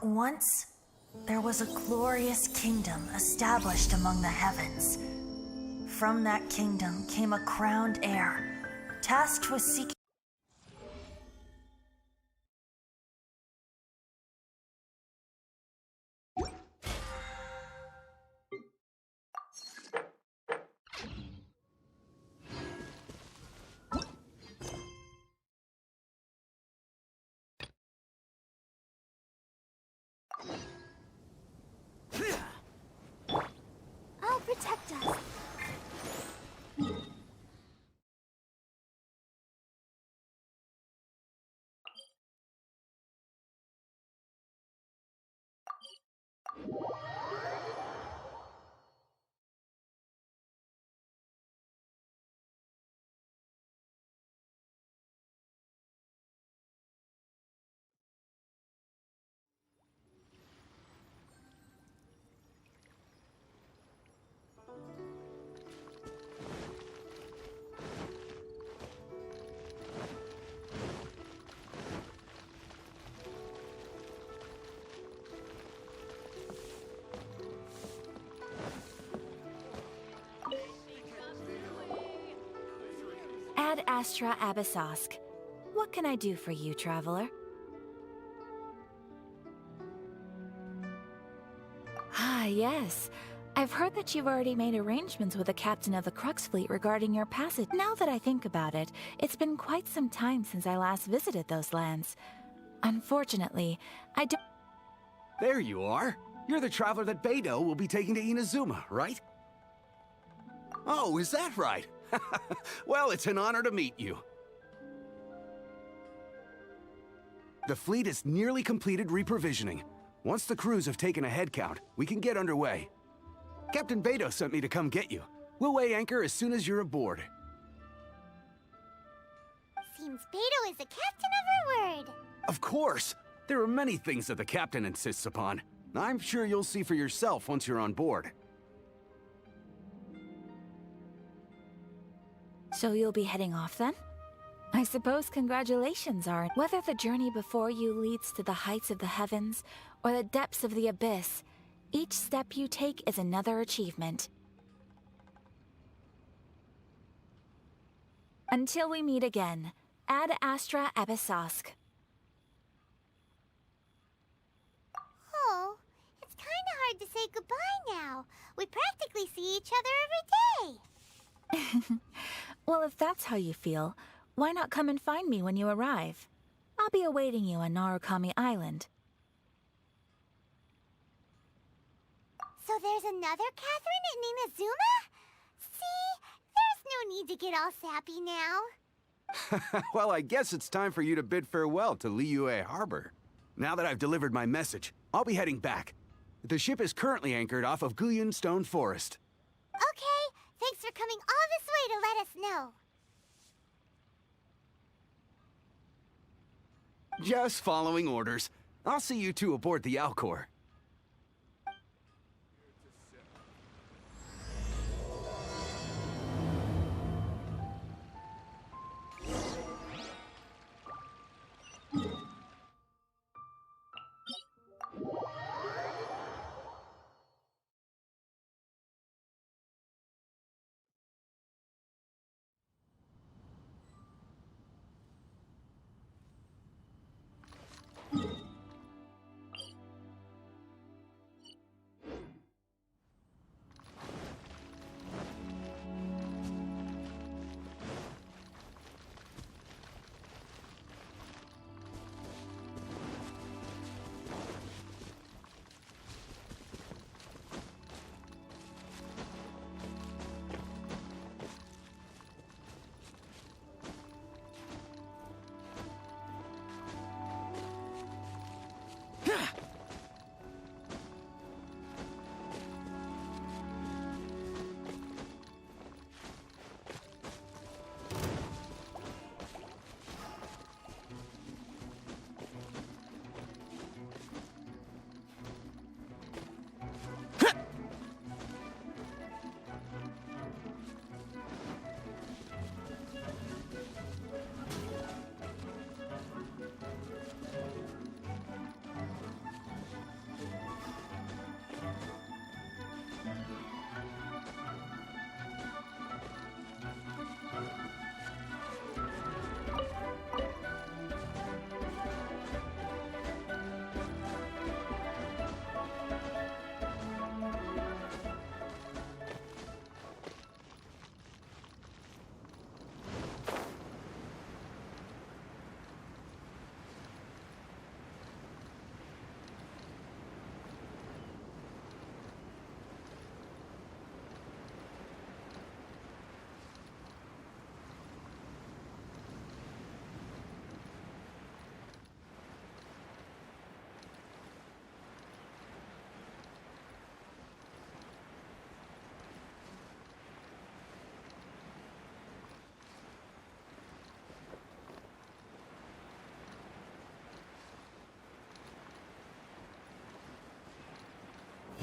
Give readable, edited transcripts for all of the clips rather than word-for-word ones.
Once, there was a glorious kingdom established among the heavens. From that kingdom came a crowned heir, tasked with seeking. I'll protect us. Ad Astra Abyssosk. What can I do for you, traveler? Ah, yes. I've heard that you've already made arrangements with the captain of the Crux fleet regarding your passage. Now that I think about it, it's been quite some time since I last visited those lands. Unfortunately, I don't... There you are. You're the traveler that Beidou will be taking to Inazuma, right? Oh, is that right? Well, it's an honor to meet you. The fleet is nearly completed reprovisioning. Once the crews have taken a head count, we can get underway. Captain Beto sent me to come get you. We'll weigh anchor as soon as you're aboard. Seems Beto is a captain of her word. Of course! There are many things that the captain insists upon. I'm sure you'll see for yourself once you're on board. So you'll be heading off then? I suppose congratulations are whether the journey before you leads to the heights of the heavens or the depths of the abyss. Each step you take is another achievement. Until we meet again, Ad Astra Abyssosk. Oh, it's kind of hard to say goodbye now. We practically see each other every day. Well, if that's how you feel, why not come and find me when you arrive? I'll be awaiting you on Narukami Island. So there's another Catherine in Inazuma? See? There's no need to get all sappy now. Well, I guess it's time for you to bid farewell to Liyue Harbor. Now that I've delivered my message, I'll be heading back. The ship is currently anchored off of Guyun Stone Forest. Okay, thanks for coming all this way to let us know. Just following orders. I'll see you two aboard the Alcor.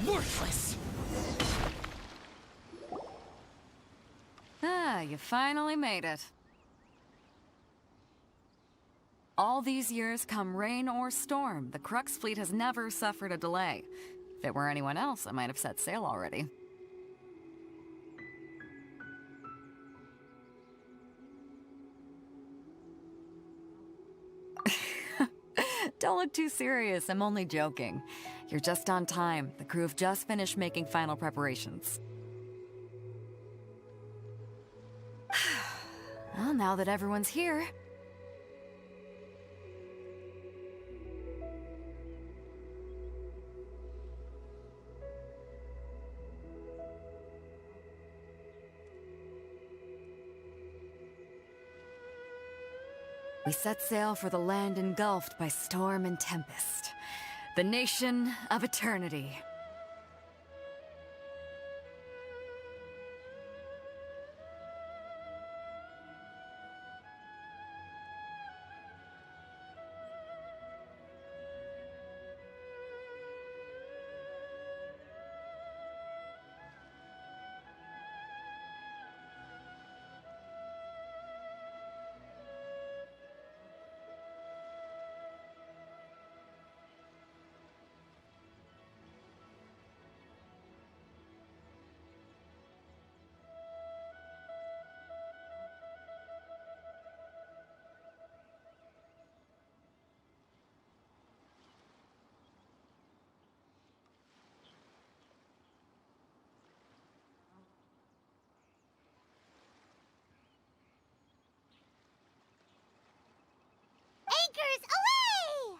Worthless! Ah, you finally made it. All these years, come rain or storm, the Crux fleet has never suffered a delay. If it were anyone else, I might have set sail already. Don't look too serious, I'm only joking. You're just on time. The crew have just finished making final preparations. Well, now that everyone's here... we set sail for the land engulfed by storm and tempest. The nation of eternity. Anchors away!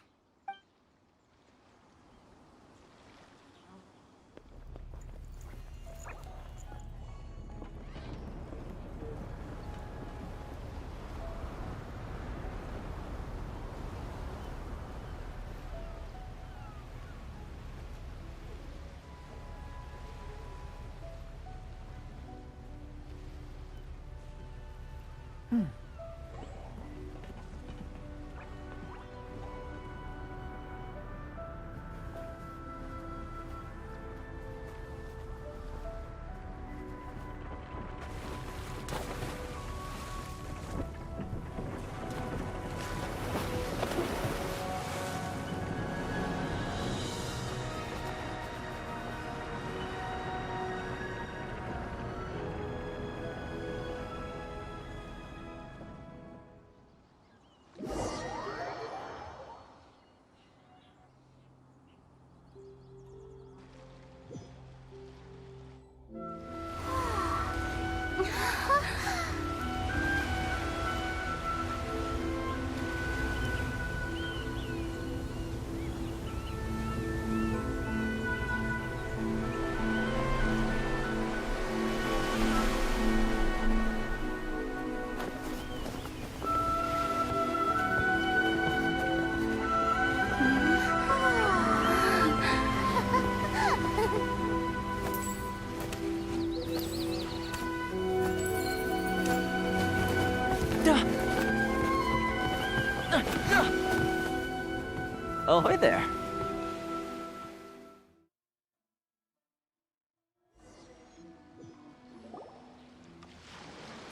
Ahoy there.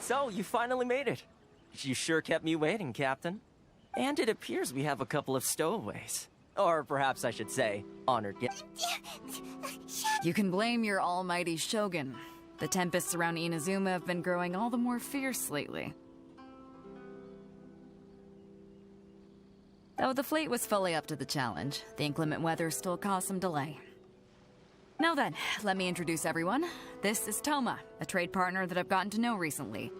So, you finally made it. You sure kept me waiting, Captain. And it appears we have a couple of stowaways. Or perhaps I should say, honored guests. You can blame your almighty Shogun. The tempests around Inazuma have been growing all the more fierce lately. Though the fleet was fully up to the challenge, the inclement weather still caused some delay. Now then, let me introduce everyone. This is Toma, a trade partner that I've gotten to know recently.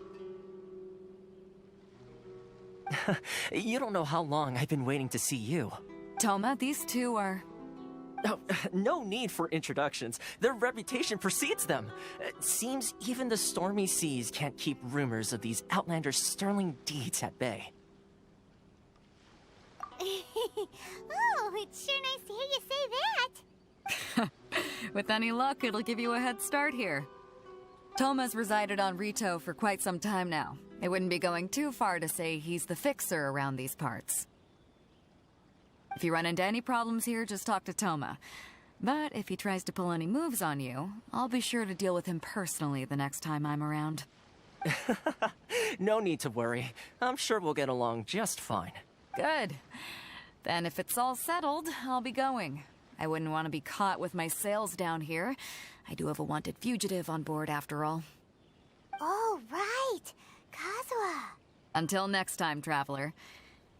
You don't know how long I've been waiting to see you. Toma, these two are... Oh, no need for introductions. Their reputation precedes them. It seems even the stormy seas can't keep rumors of these outlanders' sterling deeds at bay. Oh, it's sure nice to hear you say that. With any luck, it'll give you a head start here. Toma's resided on Rito for quite some time now. It wouldn't be going too far to say he's the fixer around these parts. If you run into any problems here, just talk to Toma. But if he tries to pull any moves on you, I'll be sure to deal with him personally the next time I'm around. No need to worry. I'm sure we'll get along just fine. Good. Then if it's all settled, I'll be going. I wouldn't want to be caught with my sails down here. I do have a wanted fugitive on board after all. Oh, right. Kazuha. Until next time, traveler.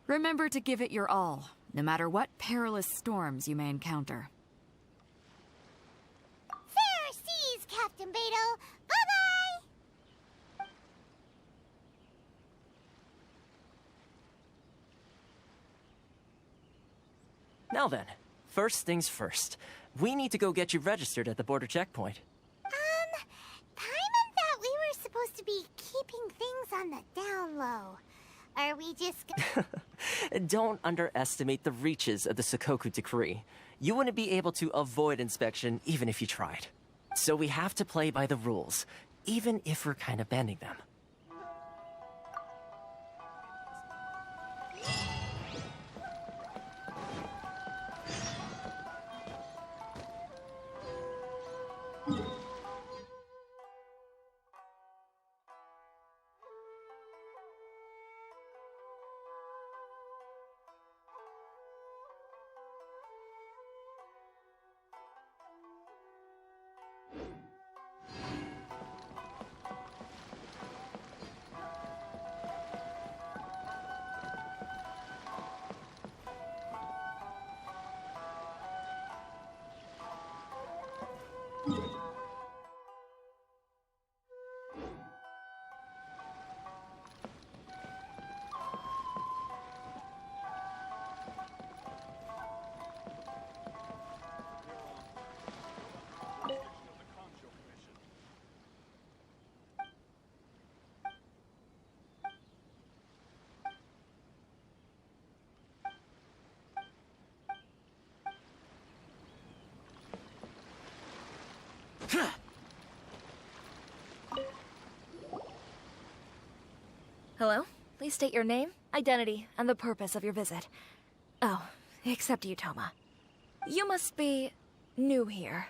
Remember to give it your all, no matter what perilous storms you may encounter. Fair seas, Captain Beto. Bye-bye! Now then, first things first. We need to go get you registered at the border checkpoint. Paimon thought we were supposed to be keeping things on the down low. Are we just Don't underestimate the reaches of the Sakoku Decree. You wouldn't be able to avoid inspection even if you tried. So we have to play by the rules, even if we're kind of bending them. Hello? Please state your name, identity, and the purpose of your visit. Oh, except you, Toma. You must be new here.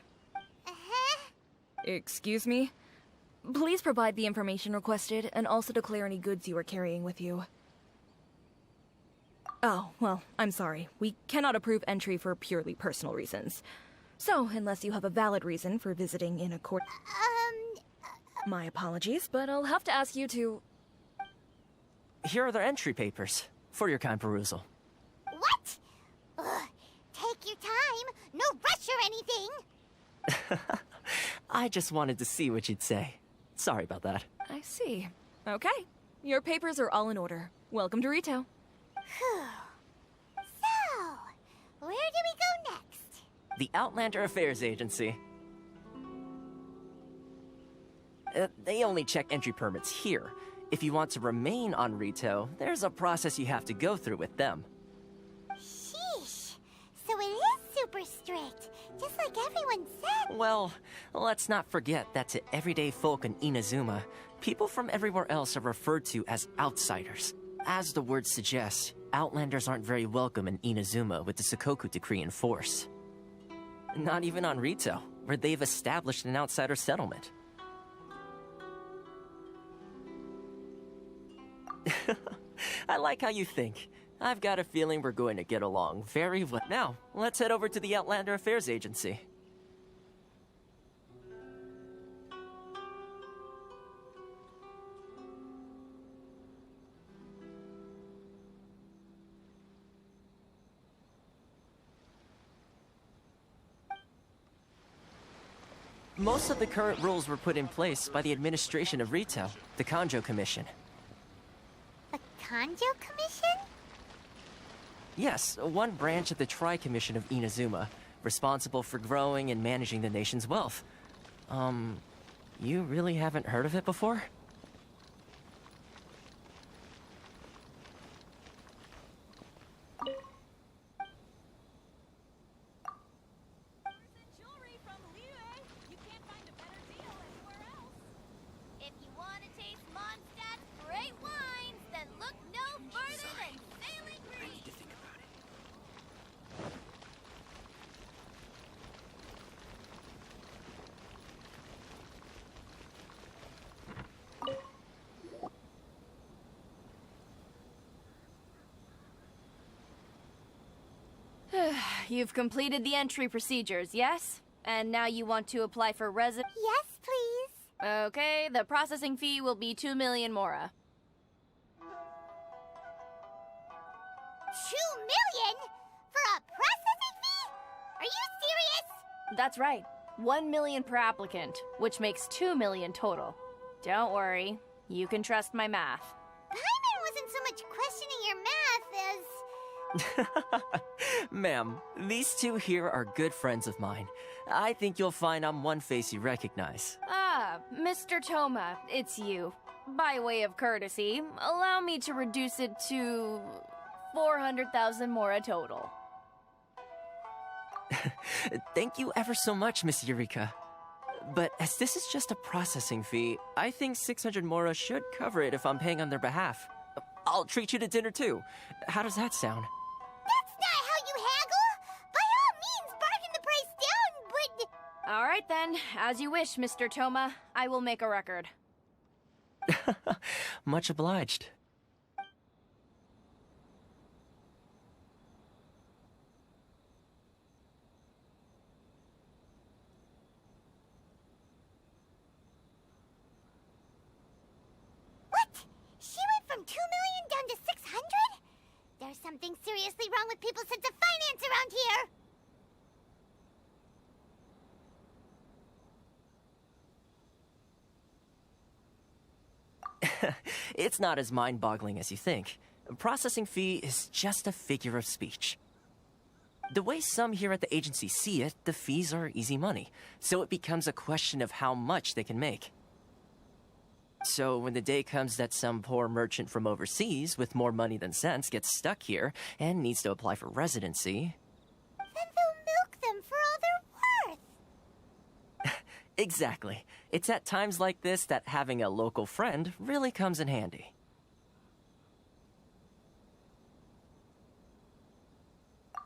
Excuse me? Please provide the information requested and also declare any goods you are carrying with you. Oh, well, I'm sorry. We cannot approve entry for purely personal reasons. So, unless you have a valid reason for visiting in accord... My apologies, but I'll have to ask you to... Here are the entry papers, for your kind perusal. What? Ugh, take your time. No rush or anything. I just wanted to see what you'd say. Sorry about that. I see. Okay. Your papers are all in order. Welcome to Rito. Phew. So, where do we go next? The Outlander Affairs Agency. They only check entry permits here. If you want to remain on Rito, there's a process you have to go through with them. Sheesh. So it is super strict, just like everyone said. Well, let's not forget that to everyday folk in Inazuma, people from everywhere else are referred to as outsiders. As the word suggests, Outlanders aren't very welcome in Inazuma with the Sakoku Decree in force. Not even on Rito, where they've established an outsider settlement. I like how you think. I've got a feeling we're going to get along very well. Now, let's head over to the Outlander Affairs Agency. Most of the current rules were put in place by the administration of Rito, the Kanjo Commission. The Kanjo Commission? Yes, one branch of the Tri-Commission of Inazuma, responsible for growing and managing the nation's wealth. You really haven't heard of it before? If you want to taste Mondstadt's great wines, then look no further than Sailing Green. You've completed the entry procedures, yes? And now you want to apply for Yes, please. Okay, the processing fee will be 2 million mora. 2 million? For a processing fee? Are you serious? That's right. 1 million per applicant, which makes 2 million total. Don't worry, you can trust my math. Paimon wasn't so much questioning your math as... Ma'am, these two here are good friends of mine. I think you'll find I'm one face you recognize. Ah, Mr. Toma, it's you. by way of courtesy, allow me to reduce it to 400,000 mora total. Thank you ever so much, Miss Eureka. But as this is just a processing fee, I think 600 mora should cover it if I'm paying on their behalf. I'll treat you to dinner too. How does that sound? That's not how you haggle! By all means, bargain the price down, but... All right then, as you wish, Mr. Toma. I will make a record. Much obliged. What? She went from 2 million down to 600? There's something seriously wrong with people's sense of finance around here! It's not as mind-boggling as you think. A processing fee is just a figure of speech. The way some here at the agency see it, the fees are easy money, so it becomes a question of how much they can make. So when the day comes that some poor merchant from overseas with more money than sense gets stuck here and needs to apply for residency... Then they'll milk them for all they're worth! Exactly. It's at times like this that having a local friend really comes in handy.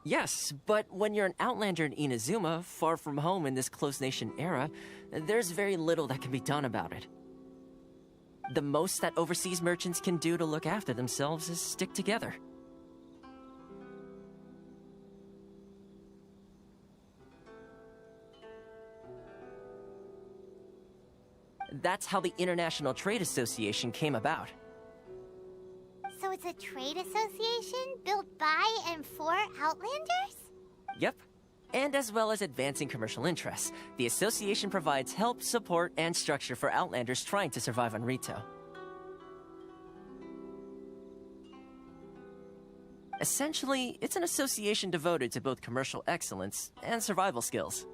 Yes, but when you're an outlander in Inazuma, far from home in this closed nation era, there's very little that can be done about it. The most that overseas merchants can do to look after themselves is stick together. That's how the International Trade Association came about. So it's a trade association built by and for Outlanders? Yep. And as well as advancing commercial interests, the association provides help, support, and structure for Outlanders trying to survive on Rito. Essentially, it's an association devoted to both commercial excellence and survival skills.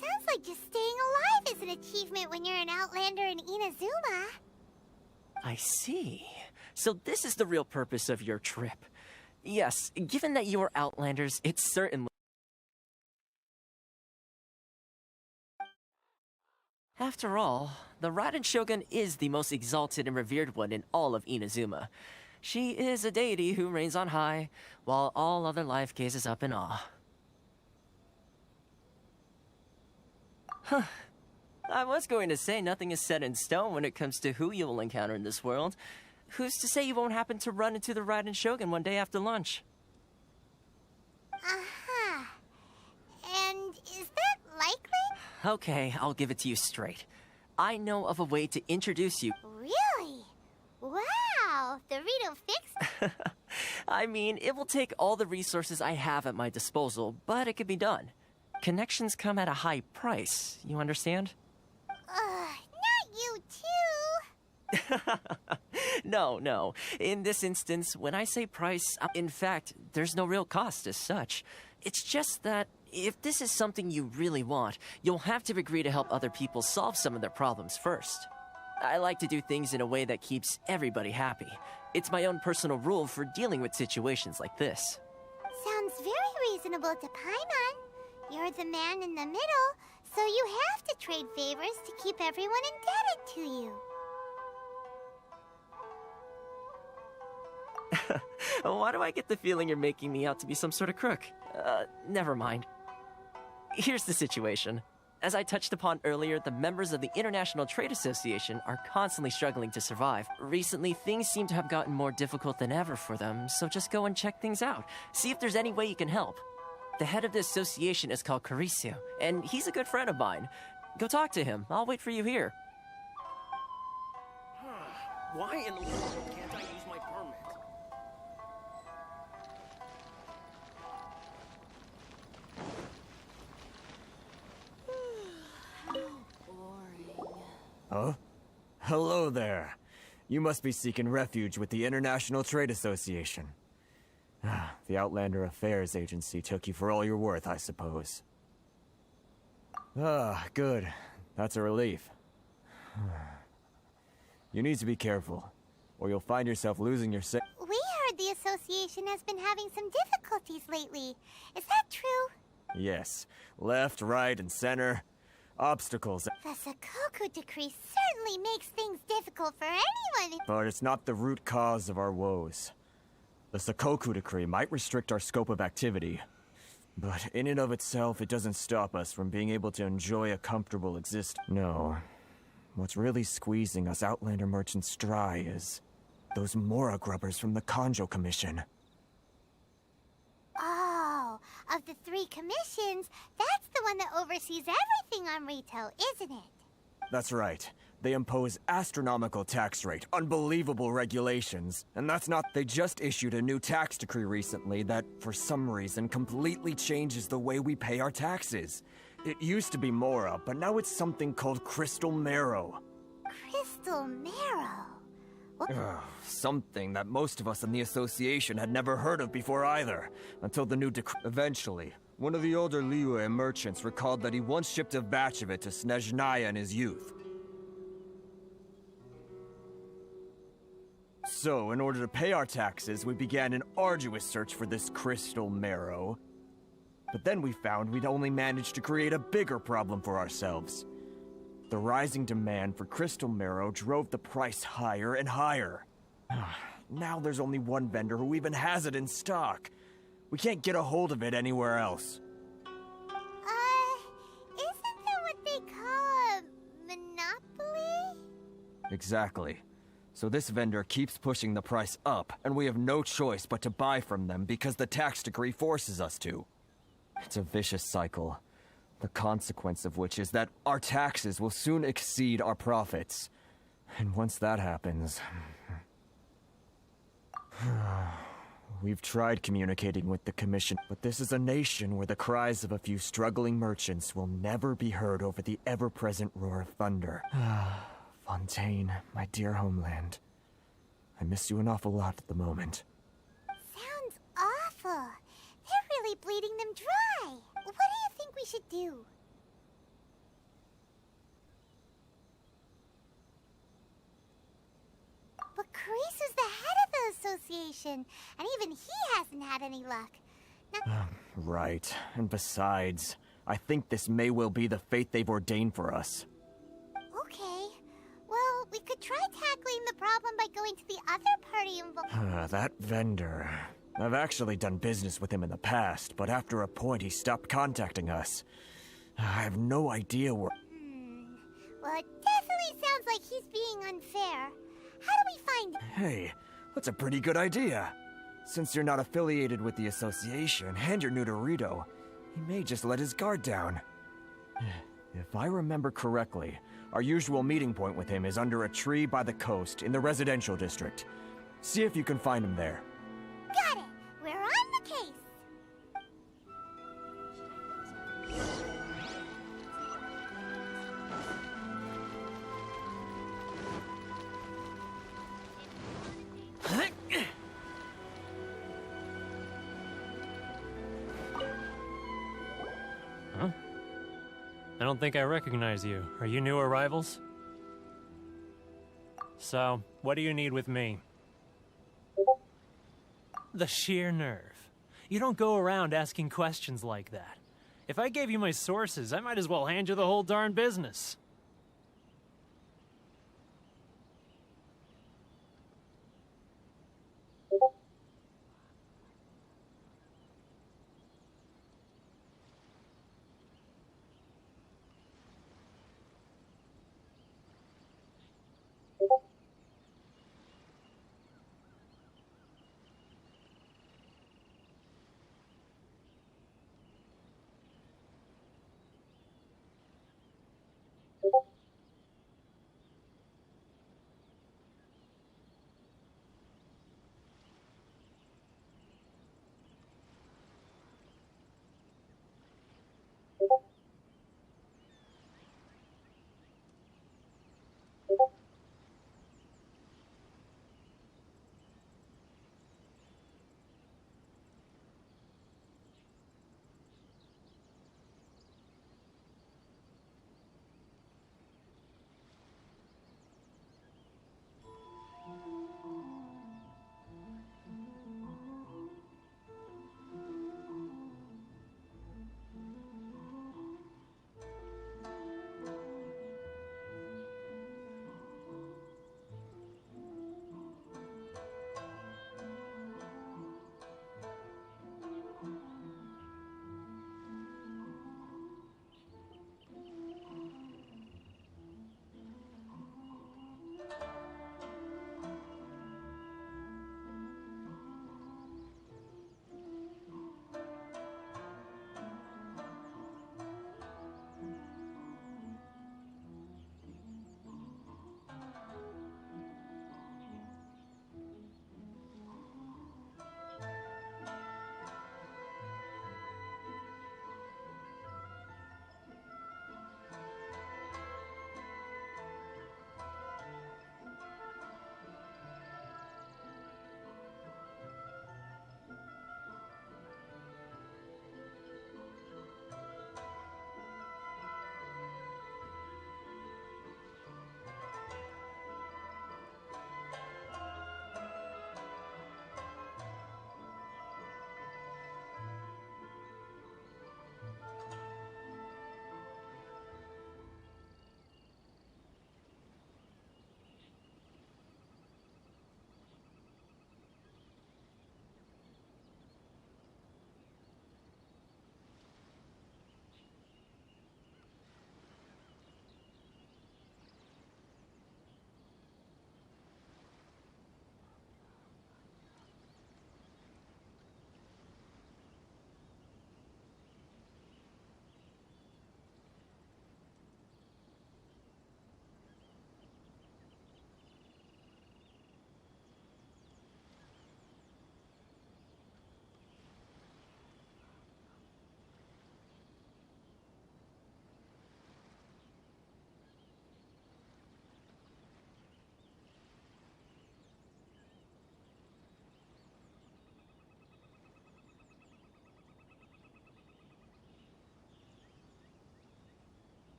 Sounds like just staying alive is an achievement when you're an Outlander in Inazuma. I see. So this is the real purpose of your trip. Yes, given that you are Outlanders, it's certainly... After all, the Raiden Shogun is the most exalted and revered one in all of Inazuma. She is a deity who reigns on high, while all other life gazes up in awe. Huh. I was going to say nothing is set in stone when it comes to who you will encounter in this world. Who's to say you won't happen to run into the Raiden Shogun one day after lunch? Uh-huh. And is that likely? Okay, I'll give it to you straight. I know of a way to introduce you. Really? Wow, the Rito fixed? I mean, it will take all the resources I have at my disposal, but it can be done. Connections come at a high price, you understand? Not you too. No. In this instance, when I say price, in fact, there's no real cost as such. It's just that if this is something you really want, you'll have to agree to help other people solve some of their problems first. I like to do things in a way that keeps everybody happy. It's my own personal rule for dealing with situations like this. Sounds very reasonable to Paimon. You're the man in the middle, so you have to trade favors to keep everyone indebted to you. Why do I get the feeling you're making me out to be some sort of crook? Never mind. Here's the situation. As I touched upon earlier, the members of the International Trade Association are constantly struggling to survive. Recently, things seem to have gotten more difficult than ever for them, so just go and check things out. See if there's any way you can help. The head of the association is called Carisio, and he's a good friend of mine. Go talk to him. I'll wait for you here. Why in the world can't I use my permit? Huh? Hello there. You must be seeking refuge with the International Trade Association. The Outlander Affairs Agency took you for all you're worth, I suppose. Ah, good. That's a relief. You need to be careful, or you'll find yourself losing your We heard the association has been having some difficulties lately. Is that true? Yes. Left, right, and center. Obstacles. The Sakoku decree certainly makes things difficult for anyone. But it's not the root cause of our woes. The Sakoku decree might restrict our scope of activity, but in and of itself, it doesn't stop us from being able to enjoy a comfortable existence. No. What's really squeezing us Outlander merchants dry is those Mora grubbers from the Kanjo Commission. Oh, of the 3 commissions, that's the one that oversees everything on Rito, isn't it? That's right. They impose astronomical tax rate, unbelievable regulations, and that's not— They just issued a new tax decree recently that, for some reason, completely changes the way we pay our taxes. It used to be Mora, but now it's something called Crystal Marrow. Crystal Marrow? Something that most of us in the association had never heard of before either, until the new decree. Eventually, one of the older Liyue merchants recalled that he once shipped a batch of it to Snezhnaya in his youth. So, in order to pay our taxes, we began an arduous search for this Crystal Marrow. But then we found we'd only managed to create a bigger problem for ourselves. The rising demand for Crystal Marrow drove the price higher and higher. Now there's only one vendor who even has it in stock. We can't get a hold of it anywhere else. Isn't that what they call a monopoly? Exactly. So this vendor keeps pushing the price up, and we have no choice but to buy from them because the tax decree forces us to. It's a vicious cycle, the consequence of which is that our taxes will soon exceed our profits. And once that happens... We've tried communicating with the Commission, but this is a nation where the cries of a few struggling merchants will never be heard over the ever-present roar of thunder. Fontaine, my dear homeland. I miss you an awful lot at the moment. Sounds awful. They're really bleeding them dry. What do you think we should do? But Karisu's the head of the association, and even he hasn't had any luck. Now, Right. And besides, I think this may well be the fate they've ordained for us. okay. Well, we could try tackling the problem by going to the other party involved. That vendor. I've actually done business with him in the past, but after a point he stopped contacting us. I have no idea where— Well, it definitely sounds like he's being unfair. How do we find him? Hey, that's a pretty good idea. Since you're not affiliated with the association, and you're new to Rito, he may just let his guard down. If I remember correctly, our usual meeting point with him is under a tree by the coast in the residential district. See if you can find him there. Got it. We're on the case. I don't think I recognize you. Are you new arrivals? So, what do you need with me? The sheer nerve. You don't go around asking questions like that. If I gave you my sources, I might as well hand you the whole darn business.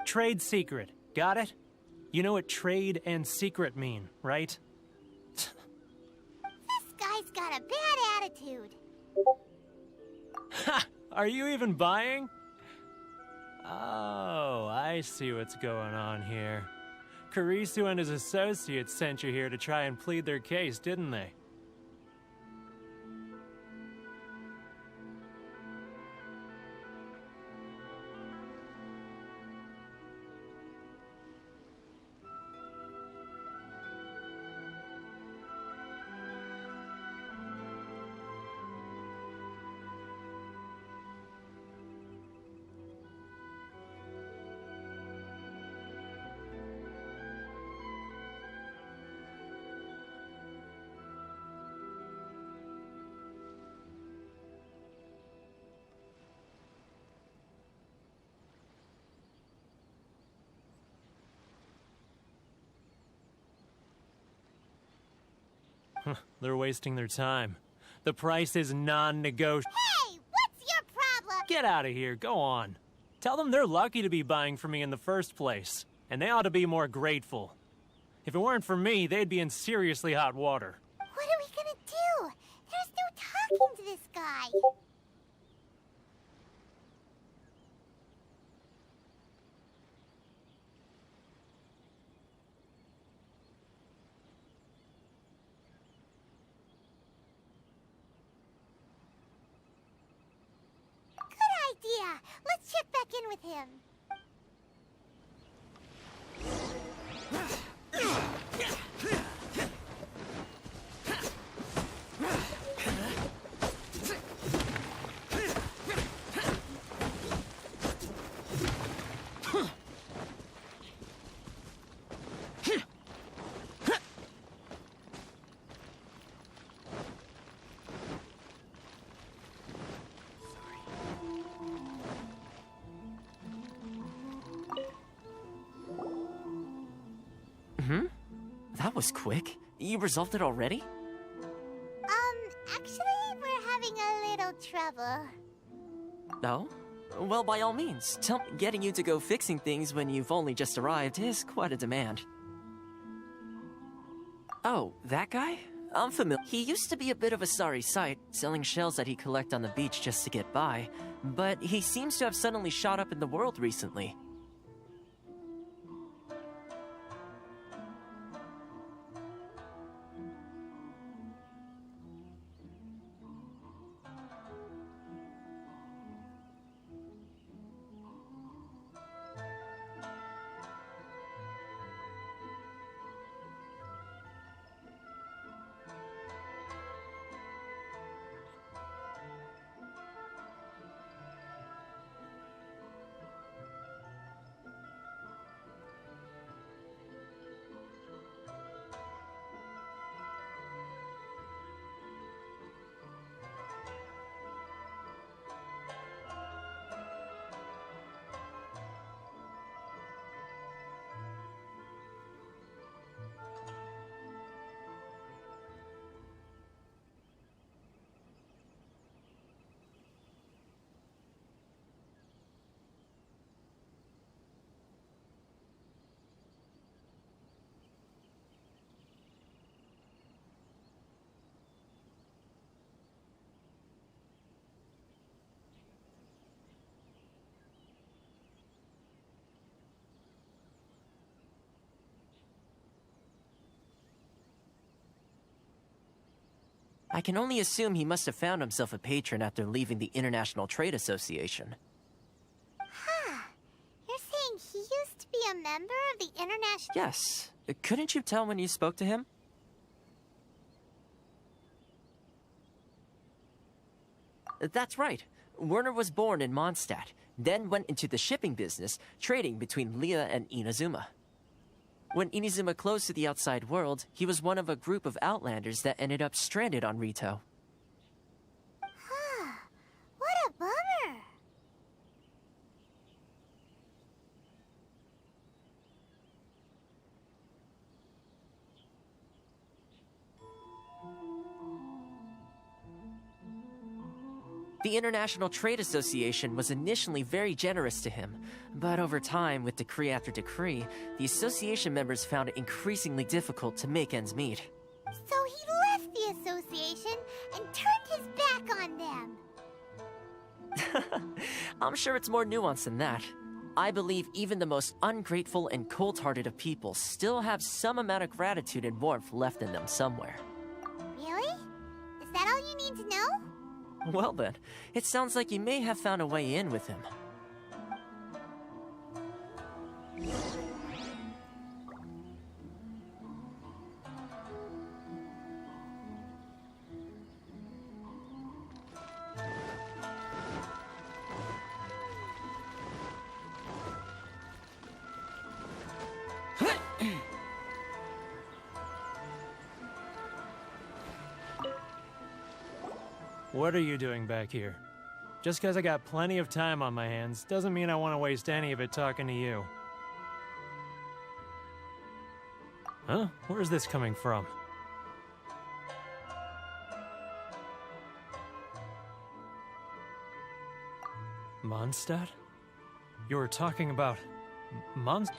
Trade secret. Got it? You know what trade and secret mean, right? This guy's got a bad attitude. Ha! Are you even buying? Oh, I see what's going on here. Karisu and his associates sent you here to try and plead their case, didn't they? They're wasting their time. The price is non-negotiable. Hey, what's your problem? Get out of here. Go on. Tell them they're lucky to be buying from me in the first place, and they ought to be more grateful. If it weren't for me, they'd be in seriously hot water. What are we gonna do? There's no talking to this guy. Idea. Let's check back in with him. That was quick. You resolved it already? Actually, we're having a little trouble. No? Well, by all means. Getting you to go fixing things when you've only just arrived is quite a demand. Oh, that guy? I'm familiar. He used to be a bit of a sorry sight, selling shells that he collect on the beach just to get by. But he seems to have suddenly shot up in the world recently. I can only assume he must have found himself a patron after leaving the International Trade Association. Huh. You're saying he used to be a member of the International... Yes. Couldn't you tell when you spoke to him? That's right. Werner was born in Mondstadt, then went into the shipping business, trading between Leah and Inazuma. When Inazuma closed to the outside world, he was one of a group of outlanders that ended up stranded on Rito. Huh. What a bummer. The International Trade Association was initially very generous to him, but over time, with decree after decree, the association members found it increasingly difficult to make ends meet. So he left the association and turned his back on them. I'm sure it's more nuanced than that. I believe even the most ungrateful and cold-hearted of people still have some amount of gratitude and warmth left in them somewhere. Really? Is that all you need to know? Well then, it sounds like you may have found a way in with him. What are you doing back here? Just because I got plenty of time on my hands doesn't mean I want to waste any of it talking to you. Huh? Where's this coming from? Mondstadt? You were talking about... Mondstadt?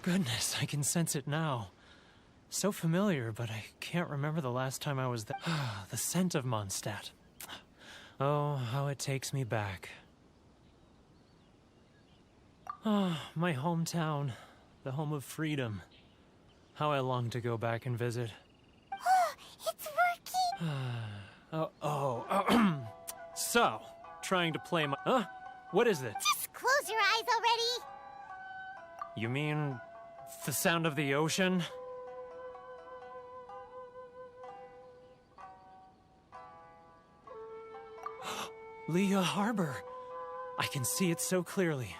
Goodness, I can sense it now. So familiar, but I can't remember the last time I was there. The scent of Mondstadt. Oh, how it takes me back. Oh, my hometown. The home of freedom. How I long to go back and visit. It's working! So, trying to play my... Huh? What is it? Just close your eyes already! You mean... the sound of the ocean? Leah Harbor. I can see it so clearly.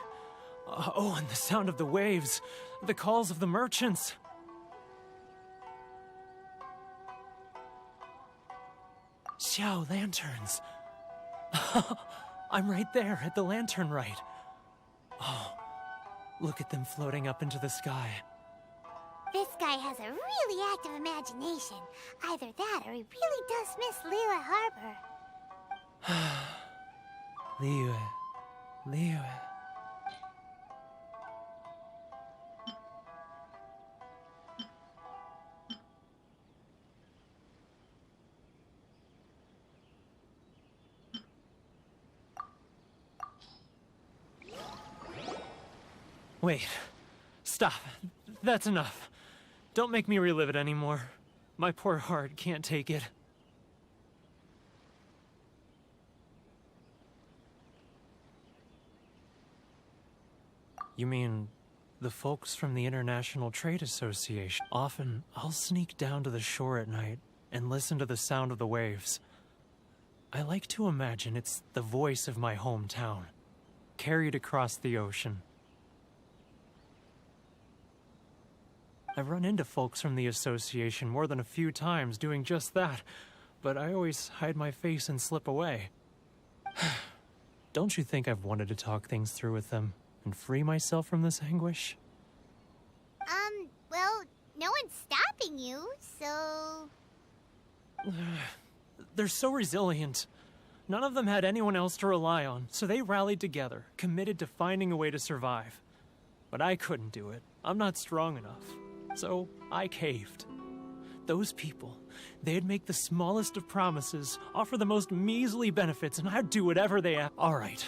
Oh, and the sound of the waves. The calls of the merchants. Xiao lanterns. I'm right there at the lantern right. Oh, look at them floating up into the sky. This guy has a really active imagination. Either that or he really does miss Liyue Harbor. Liyue. Wait. Stop. That's enough. Don't make me relive it anymore. My poor heart can't take it. You mean the folks from the International Trade Association? Often, I'll sneak down to the shore at night and listen to the sound of the waves. I like to imagine it's the voice of my hometown, carried across the ocean. I've run into folks from the association more than a few times doing just that, but I always hide my face and slip away. Don't you think I've wanted to talk things through with them and free myself from this anguish? Well, no one's stopping you, so... They're so resilient. None of them had anyone else to rely on, so they rallied together, committed to finding a way to survive. But I couldn't do it. I'm not strong enough. So I caved. Those people, they'd make the smallest of promises, offer the most measly benefits, and I'd do whatever they asked. All right,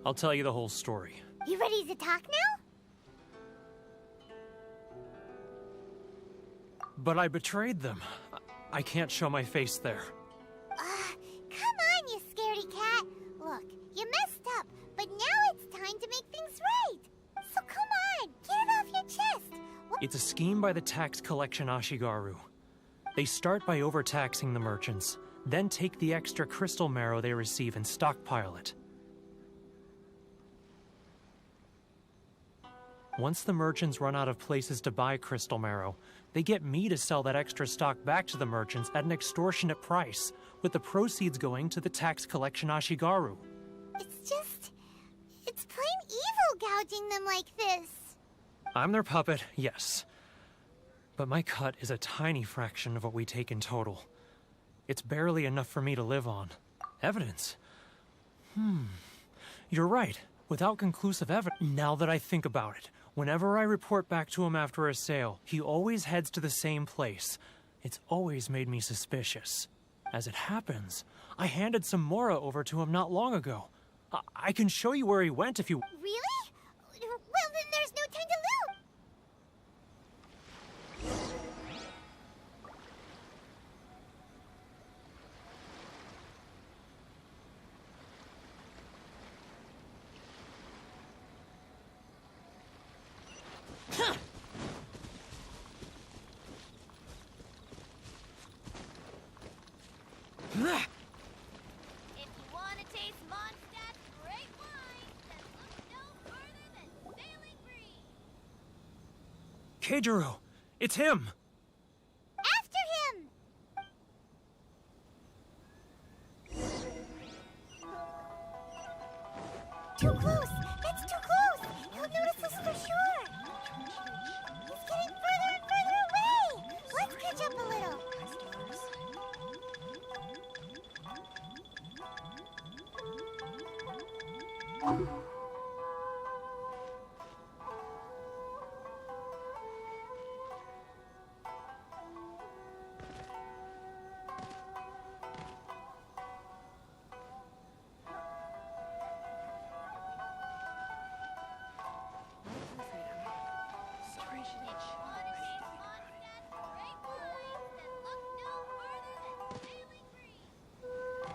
I'll tell you the whole story. You ready to talk now? But I betrayed them. I can't show my face there. Come on, you scaredy cat. Look, you messed up, but now it's time to make things right. So come on, get it off your chest. It's a scheme by the tax collection Ashigaru. They start by overtaxing the merchants, then take the extra crystal marrow they receive and stockpile it. Once the merchants run out of places to buy crystal marrow, they get me to sell that extra stock back to the merchants at an extortionate price, with the proceeds going to the tax collection Ashigaru. It's plain gouging them like this? I'm their puppet, yes. But my cut is a tiny fraction of what we take in total. It's barely enough for me to live on. Evidence? You're right. Without conclusive evidence. Now that I think about it, whenever I report back to him after a sale, he always heads to the same place. It's always made me suspicious. As it happens, I handed some Mora over to him not long ago. I can show you where he went if you... Really? Well, then there's no time to lose. If you want to taste Mondstadt's great wine, then look no further than Sailing Breeze. Keijiro! It's him! After him! Too close! That's too close! He'll notice us for sure! He's getting further and further away! Let's catch up a little!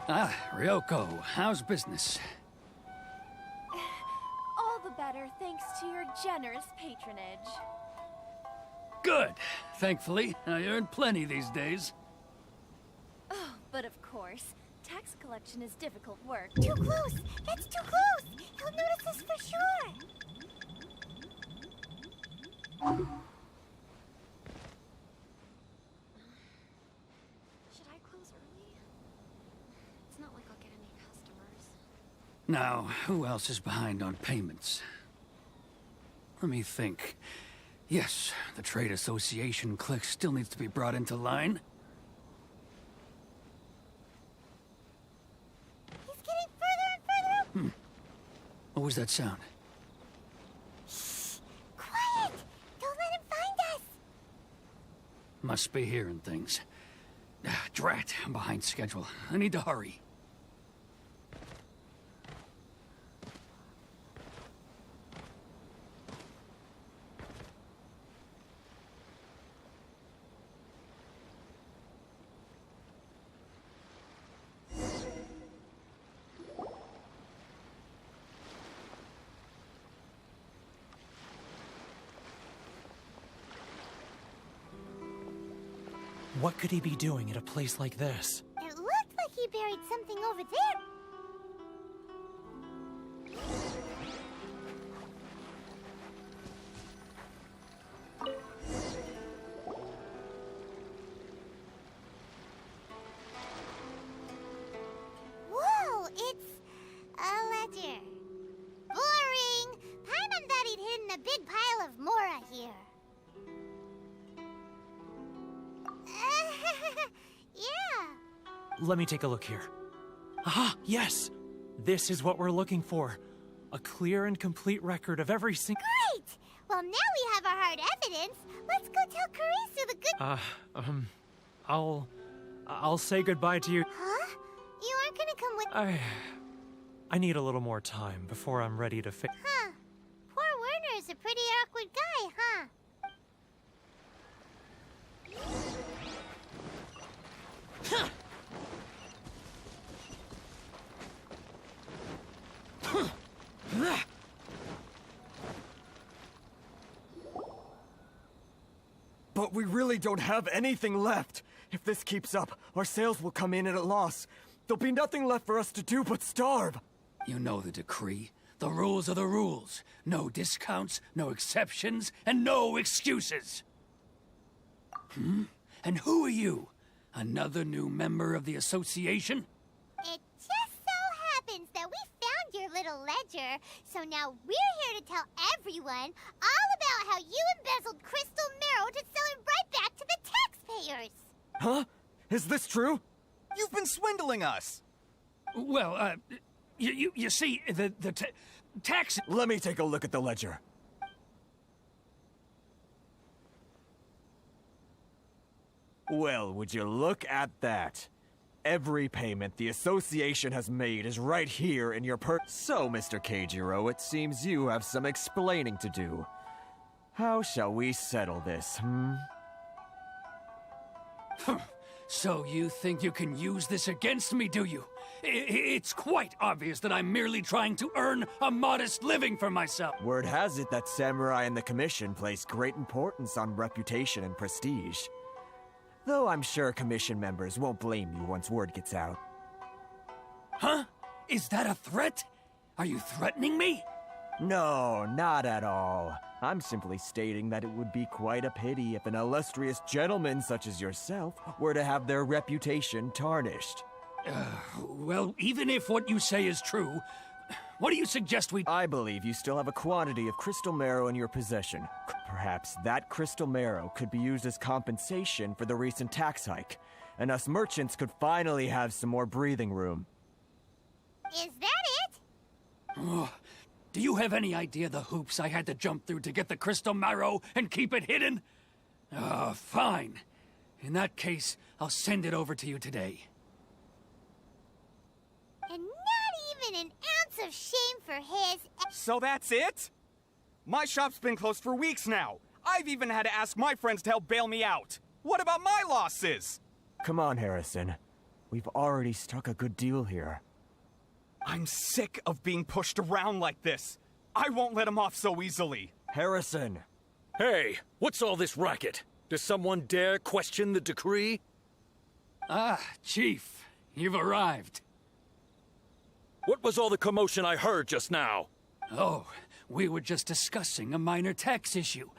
Ah, Ryoko, how's business? All the better thanks to your generous patronage. Good. Thankfully, I earn plenty these days. Oh, but of course, tax collection is difficult work. Too close! That's too close! He'll notice us for sure! Should I close early? It's not like I'll get any customers. Now, who else is behind on payments? Let me think. Yes, the trade association clique still needs to be brought into line. He's getting further and further. What was that sound? Shh! Quiet! Don't let him find us! Must be hearing things. Drat, I'm behind schedule. I need to hurry. What could he be doing at a place like this? It looked like he buried something over there. Whoa, it's a ledger. Boring! Paimon thought he'd hidden a big pile of Mora here. Yeah. Let me take a look here. Ah, yes! This is what we're looking for. A clear and complete record of every single... Great! Well, now we have our hard evidence. Let's go tell Karisu the good... I'll say goodbye to you. Huh? You aren't gonna come with... I need a little more time before I'm ready to fix... Huh. Poor Werner's a pretty awkward guy, huh? But we really don't have anything left. If this keeps up, our sales will come in at a loss. There'll be nothing left for us to do but starve. You know the decree. The rules are the rules. No discounts, no exceptions, and no excuses. And who are you? Another new member of the association? It just so happens that we found your little ledger, so now we're here to tell everyone all about how you embezzled crystal marrow to sell it right back to the taxpayers. Huh? Is this true? You've been swindling us! Well, you see, the tax... Let me take a look at the ledger. Well, would you look at that? Every payment the association has made is right here in your So, Mr. Keijiro, it seems you have some explaining to do. How shall we settle this, So you think you can use this against me, do you? It's quite obvious that I'm merely trying to earn a modest living for myself. Word has it that Samurai and the Commission place great importance on reputation and prestige. Though I'm sure Commission members won't blame you once word gets out. Huh? Is that a threat? Are you threatening me? No, not at all. I'm simply stating that it would be quite a pity if an illustrious gentleman such as yourself were to have their reputation tarnished. Well, even if what you say is true, what do you suggest we... I believe you still have a quantity of crystal marrow in your possession. Perhaps that crystal marrow could be used as compensation for the recent tax hike, and us merchants could finally have some more breathing room. Is that it? Oh, do you have any idea the hoops I had to jump through to get the crystal marrow and keep it hidden? Fine. In that case, I'll send it over to you today. And not even an ounce of shame for his... So that's it? My shop's been closed for weeks now. I've even had to ask my friends to help bail me out. What about my losses? Come on, Harrison. We've already struck a good deal here. I'm sick of being pushed around like this. I won't let him off so easily. Harrison! Hey, what's all this racket? Does someone dare question the decree? Ah, Chief, you've arrived. What was all the commotion I heard just now? Oh, we were just discussing a minor tax issue.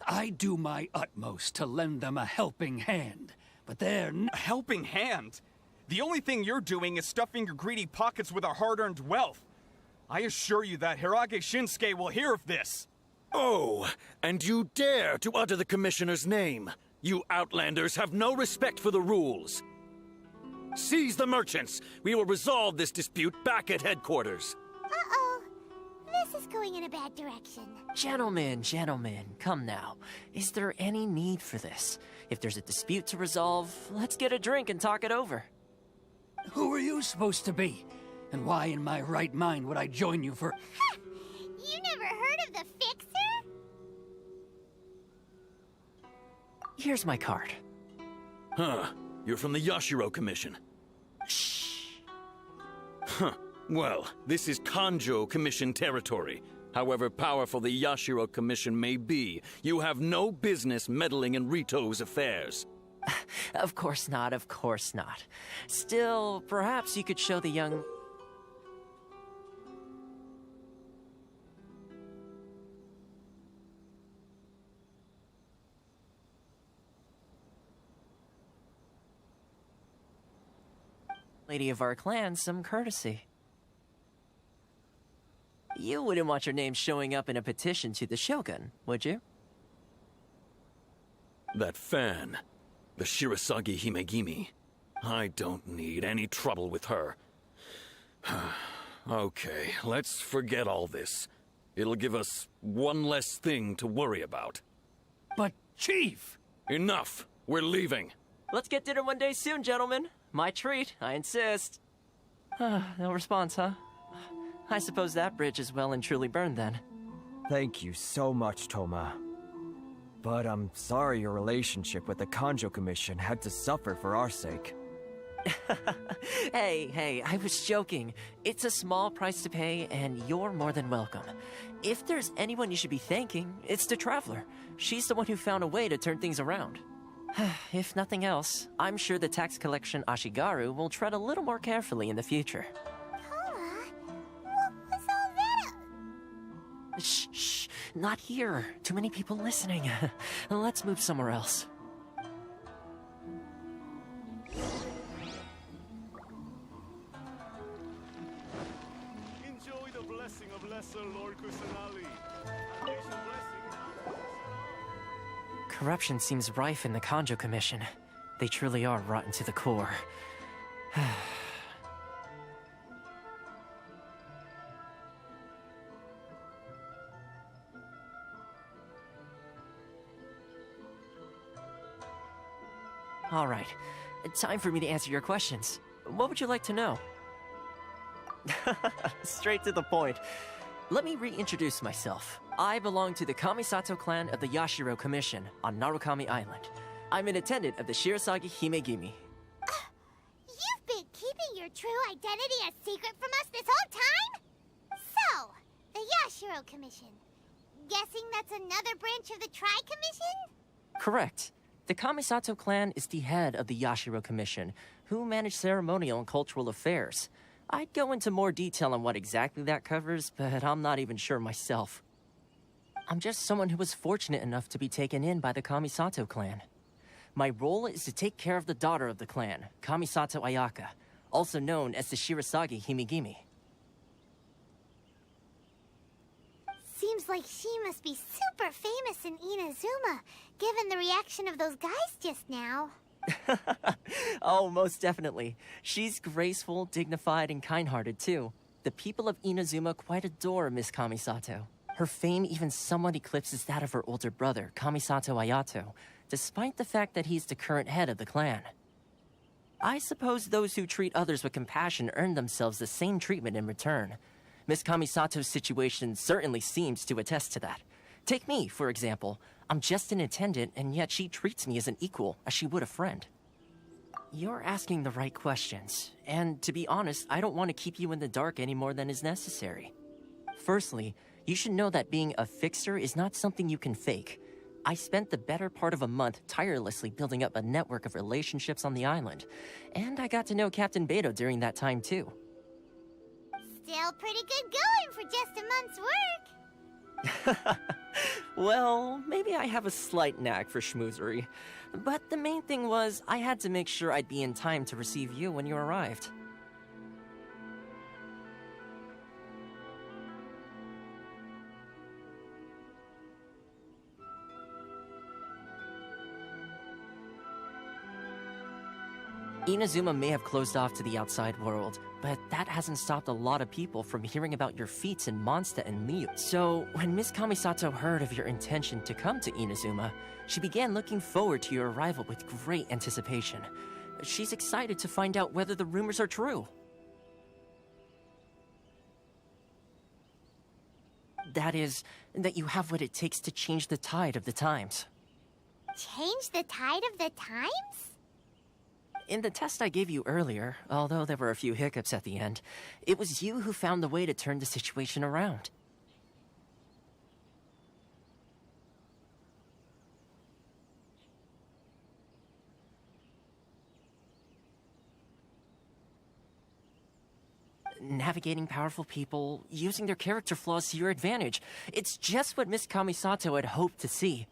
I do my utmost to lend them a helping hand, but they're a helping hand? The only thing you're doing is stuffing your greedy pockets with our hard-earned wealth. I assure you that Hirage Shinsuke will hear of this. Oh, and you dare to utter the Commissioner's name. You Outlanders have no respect for the rules. Seize the merchants. We will resolve this dispute back at headquarters. Uh-oh. This is going in a bad direction. Gentlemen, come now. Is there any need for this? If there's a dispute to resolve, let's get a drink and talk it over. Who are you supposed to be? And why in my right mind would I join you for... Ha! You never heard of the Fixer? Here's my card. Huh. You're from the Yashiro Commission. Shh. Huh. Well, this is Kanjo Commission territory. However powerful the Yashiro Commission may be, you have no business meddling in Rito's affairs. Of course not. Still, perhaps you could show the young... lady of our clan some courtesy. You wouldn't want your name showing up in a petition to the Shogun, would you? That fan, the Shirasagi Himegimi. I don't need any trouble with her. Okay, let's forget all this. It'll give us one less thing to worry about. But, Chief! Enough! We're leaving. Let's get dinner one day soon, gentlemen. My treat, I insist. No response, huh? I suppose that bridge is well and truly burned then. Thank you so much, Toma. But I'm sorry your relationship with the Kanjo Commission had to suffer for our sake. Hey, I was joking. It's a small price to pay, and you're more than welcome. If there's anyone you should be thanking, it's the Traveler. She's the one who found a way to turn things around. If nothing else, I'm sure the tax collection Ashigaru will tread a little more carefully in the future. Toma, what was all that? Shh, not here. Too many people listening. Let's move somewhere else. Enjoy the Corruption seems rife in the Kanjo Commission. They truly are rotten to the core. All right, time for me to answer your questions. What would you like to know? Straight to the point. Let me reintroduce myself. I belong to the Kamisato clan of the Yashiro Commission on Narukami Island. I'm an attendant of the Shirasagi Himegimi. You've been keeping your true identity a secret from us this whole time? So, the Yashiro Commission. Guessing that's another branch of the Tri-Commission? Correct. The Kamisato clan is the head of the Yashiro Commission, who manage ceremonial and cultural affairs. I'd go into more detail on what exactly that covers, but I'm not even sure myself. I'm just someone who was fortunate enough to be taken in by the Kamisato clan. My role is to take care of the daughter of the clan, Kamisato Ayaka, also known as the Shirasagi Himegimi. Seems like she must be super famous in Inazuma, given the reaction of those guys just now. Oh, most definitely. She's graceful, dignified, and kind-hearted, too. The people of Inazuma quite adore Miss Kamisato. Her fame even somewhat eclipses that of her older brother, Kamisato Ayato, despite the fact that he's the current head of the clan. I suppose those who treat others with compassion earn themselves the same treatment in return. Miss Kamisato's situation certainly seems to attest to that. Take me, for example. I'm just an attendant, and yet she treats me as an equal, as she would a friend. You're asking the right questions, and to be honest, I don't want to keep you in the dark any more than is necessary. Firstly, you should know that being a fixer is not something you can fake. I spent the better part of a month tirelessly building up a network of relationships on the island, and I got to know Captain Beto during that time too. Still pretty good going for just a month's work. Well, maybe I have a slight knack for schmoozery. But the main thing was, I had to make sure I'd be in time to receive you when you arrived. Inazuma may have closed off to the outside world, but that hasn't stopped a lot of people from hearing about your feats in Mondstadt and Liu. So, when Miss Kamisato heard of your intention to come to Inazuma, she began looking forward to your arrival with great anticipation. She's excited to find out whether the rumors are true. That is, that you have what it takes to change the tide of the times. Change the tide of the times? In the test I gave you earlier, although there were a few hiccups at the end, it was you who found the way to turn the situation around. Navigating powerful people, using their character flaws to your advantage. It's just what Miss Kamisato had hoped to see.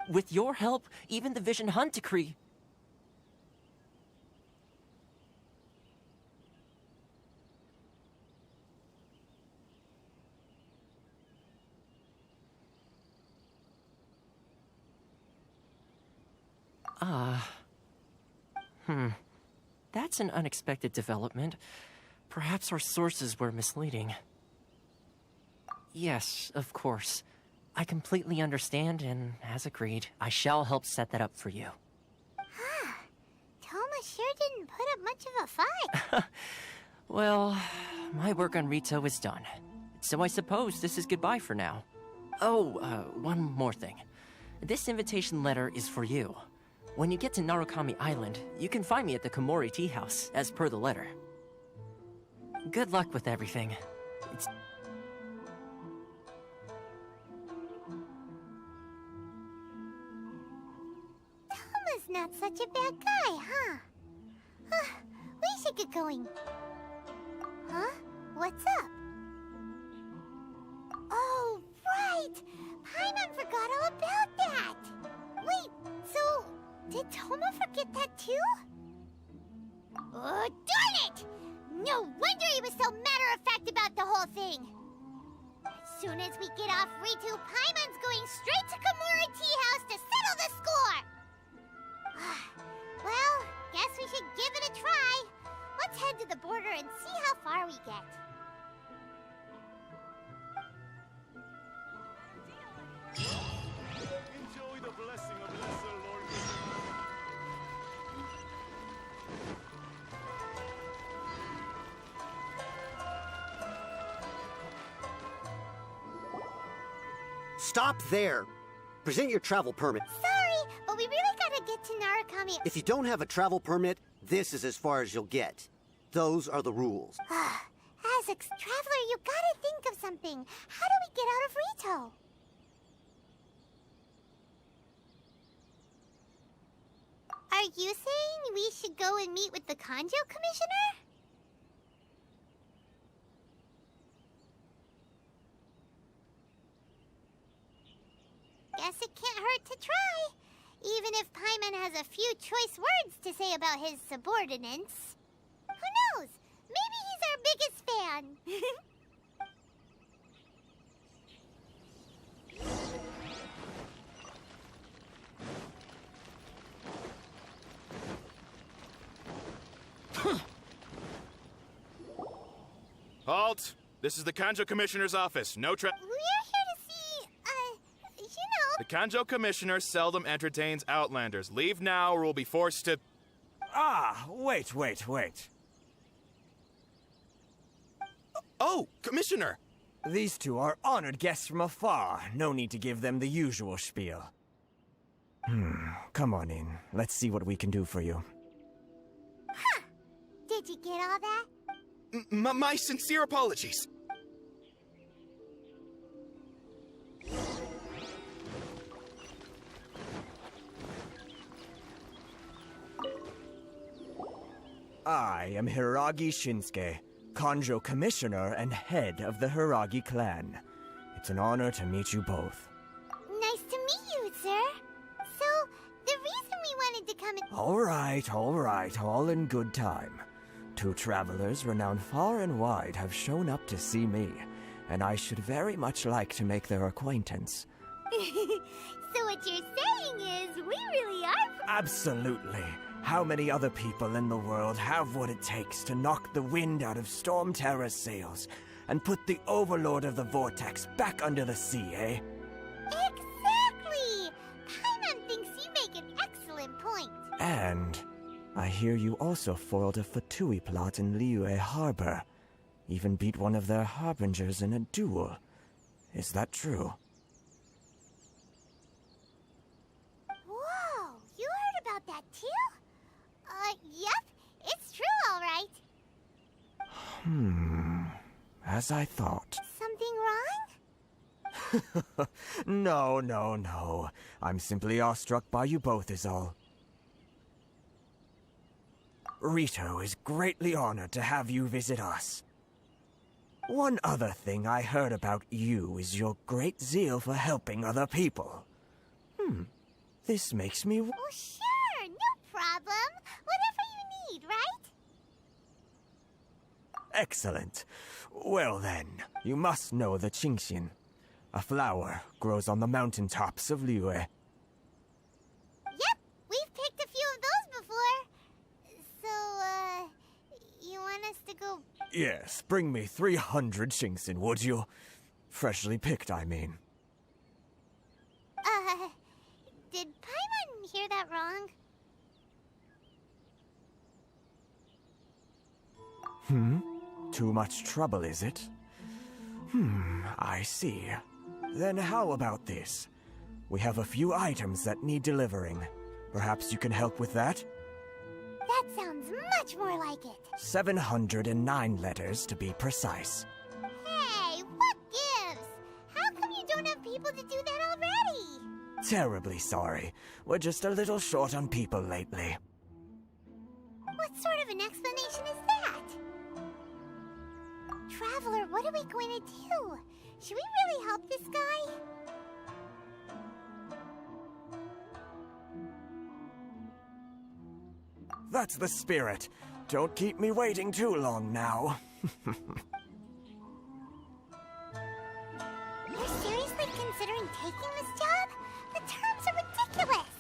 With your help, even the Vision Hunt Decree... That's an unexpected development. Perhaps our sources were misleading. Yes, of course. I completely understand, and as agreed, I shall help set that up for you. Toma sure didn't put up much of a fight. Well, my work on Rito is done. So I suppose this is goodbye for now. Oh, one more thing. This invitation letter is for you. When you get to Narukami Island, you can find me at the Komori Tea House, as per the letter. Good luck with everything. Toma's not such a bad guy, huh? We should get going. Huh? What's up? Oh, right! Paimon forgot all about that! Wait, so... did Toma forget that too? Oh, darn it! No wonder he was so matter-of-fact about the whole thing! soon as we get off Ritu, Paimon's going straight to Kamura Tea House to settle the score! Well, guess we should give it a try. Let's head to the border and see how far we get. Enjoy the blessing of Lesser Lord. Stop there! Present your travel permit. Sorry, but we really gotta get to Narukami. If you don't have a travel permit, this is as far as you'll get. Those are the rules. As a traveler, you gotta think of something. How do we get out of Rito? Are you saying we should go and meet with the Kanjo Commissioner? Guess it can't hurt to try. Even if Paimon has a few choice words to say about his subordinates. Who knows? Maybe he's our biggest fan. Halt! This is the Kanjo Commissioner's office. No We're here to see, you know... The Kanjo Commissioner seldom entertains Outlanders. Leave now or we'll be forced to... Ah, wait. Oh, Commissioner! These two are honored guests from afar. No need to give them the usual spiel. Come on in. Let's see what we can do for you. Huh. Did you get all that? My sincere apologies. I am Hiragi Shinsuke, Kanjo Commissioner and head of the Hiragi clan. It's an honor to meet you both. Nice to meet you, sir. So, the reason we wanted to come in... All right, all in good time. Two travelers renowned far and wide have shown up to see me, and I should very much like to make their acquaintance. So what you're saying is, we really are... Absolutely. How many other people in the world have what it takes to knock the wind out of Storm Terror's sails and put the Overlord of the Vortex back under the sea, eh? Exactly! Paimon thinks you make an excellent point. And I hear you also foiled a Fatui plot in Liyue Harbor. Even beat one of their harbingers in a duel. Is that true? Whoa! You heard about that too? Yep. It's true, all right. As I thought. Something wrong? No. I'm simply awestruck by you both is all. Rito is greatly honored to have you visit us. One other thing I heard about you is your great zeal for helping other people. This makes me... Oh, sure, no problem. Whatever you need, right? Excellent. Well then, you must know the Qingxin. A flower grows on the mountaintops of Liyue. Yep, we've picked a few of those before. So, you want us to go... Yes, bring me 300 Qingxin, would you? Freshly picked, I mean. Did Paimon hear that wrong? Too much trouble, is it? I see. Then how about this? We have a few items that need delivering. Perhaps you can help with that? That sounds much more like it. 709 letters, to be precise. Hey, what gives? How come you don't have people to do that already? Terribly sorry. We're just a little short on people lately. What sort of an explanation is that? Traveler, what are we going to do? Should we really help this guy? That's the spirit. Don't keep me waiting too long now. considering taking this job? The terms are ridiculous.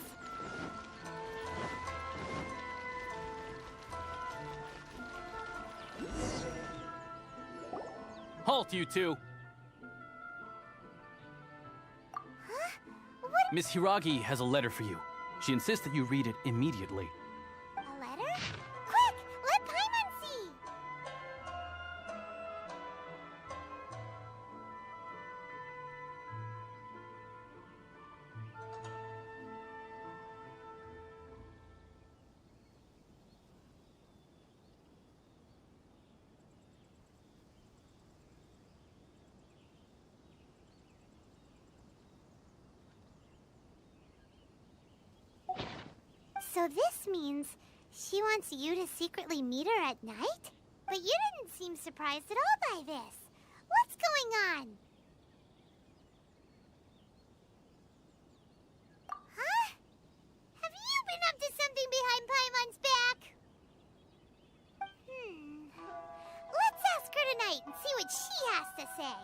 Halt, you two! Huh? What? Miss Hiragi has a letter for you. She insists that you read it immediately. A letter? Quick! Let Paimon see! So this means she wants you to secretly meet her at night? But you didn't seem surprised at all by this. What's going on? Huh? Have you been up to something behind Paimon's back? Let's ask her tonight and see what she has to say.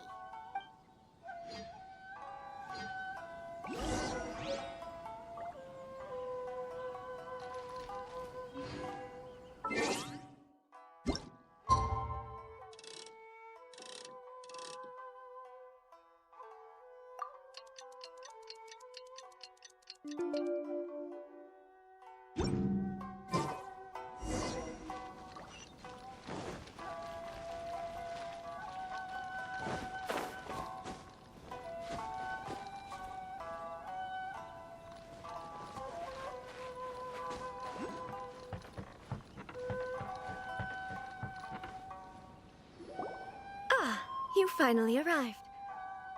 You finally arrived.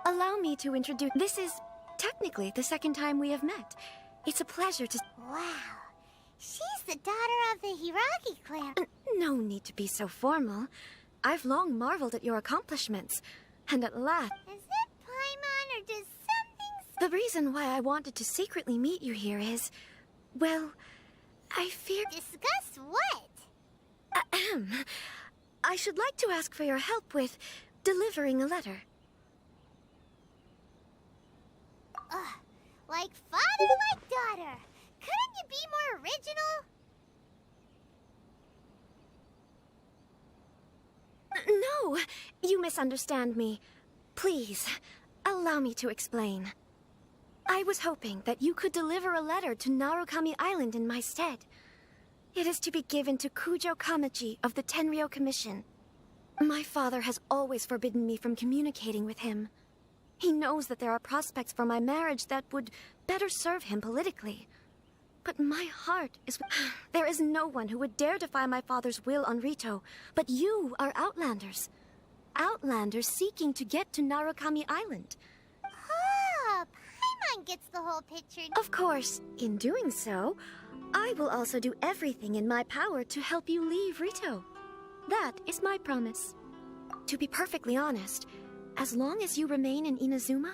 Allow me to introduce... This is technically the second time we have met. It's a pleasure to... Wow. She's the daughter of the Hiragi clan. No need to be so formal. I've long marveled at your accomplishments. And at last... Is it Paimon or does something... The reason why I wanted to secretly meet you here is... Well, I fear... Discuss what? Ahem. I should like to ask for your help with... delivering a letter. Like father, like daughter. Couldn't you be more original? No, you misunderstand me. Please, allow me to explain. I was hoping that you could deliver a letter to Narukami Island in my stead. It is to be given to Kujo Kamachi of the Tenryou Commission. My father has always forbidden me from communicating with him. He knows that there are prospects for my marriage that would better serve him politically. But my heart is... There is no one who would dare defy my father's will on Rito, but you are Outlanders. Outlanders seeking to get to Narukami Island. Ah, Paimon gets the whole picture. Of course, in doing so, I will also do everything in my power to help you leave Rito. That is my promise. To be perfectly honest, as long as you remain in Inazuma,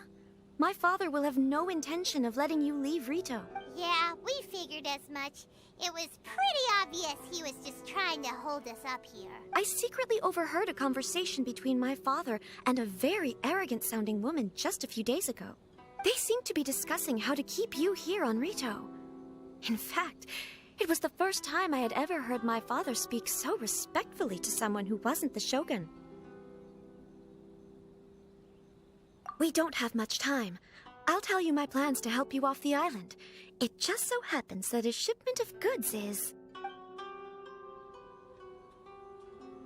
my father will have no intention of letting you leave Rito. Yeah, we figured as much. It was pretty obvious he was just trying to hold us up here. I secretly overheard a conversation between my father and a very arrogant-sounding woman just a few days ago. They seemed to be discussing how to keep you here on Rito. In fact, it was the first time I had ever heard my father speak so respectfully to someone who wasn't the Shogun. We don't have much time. I'll tell you my plans to help you off the island. It just so happens that a shipment of goods is...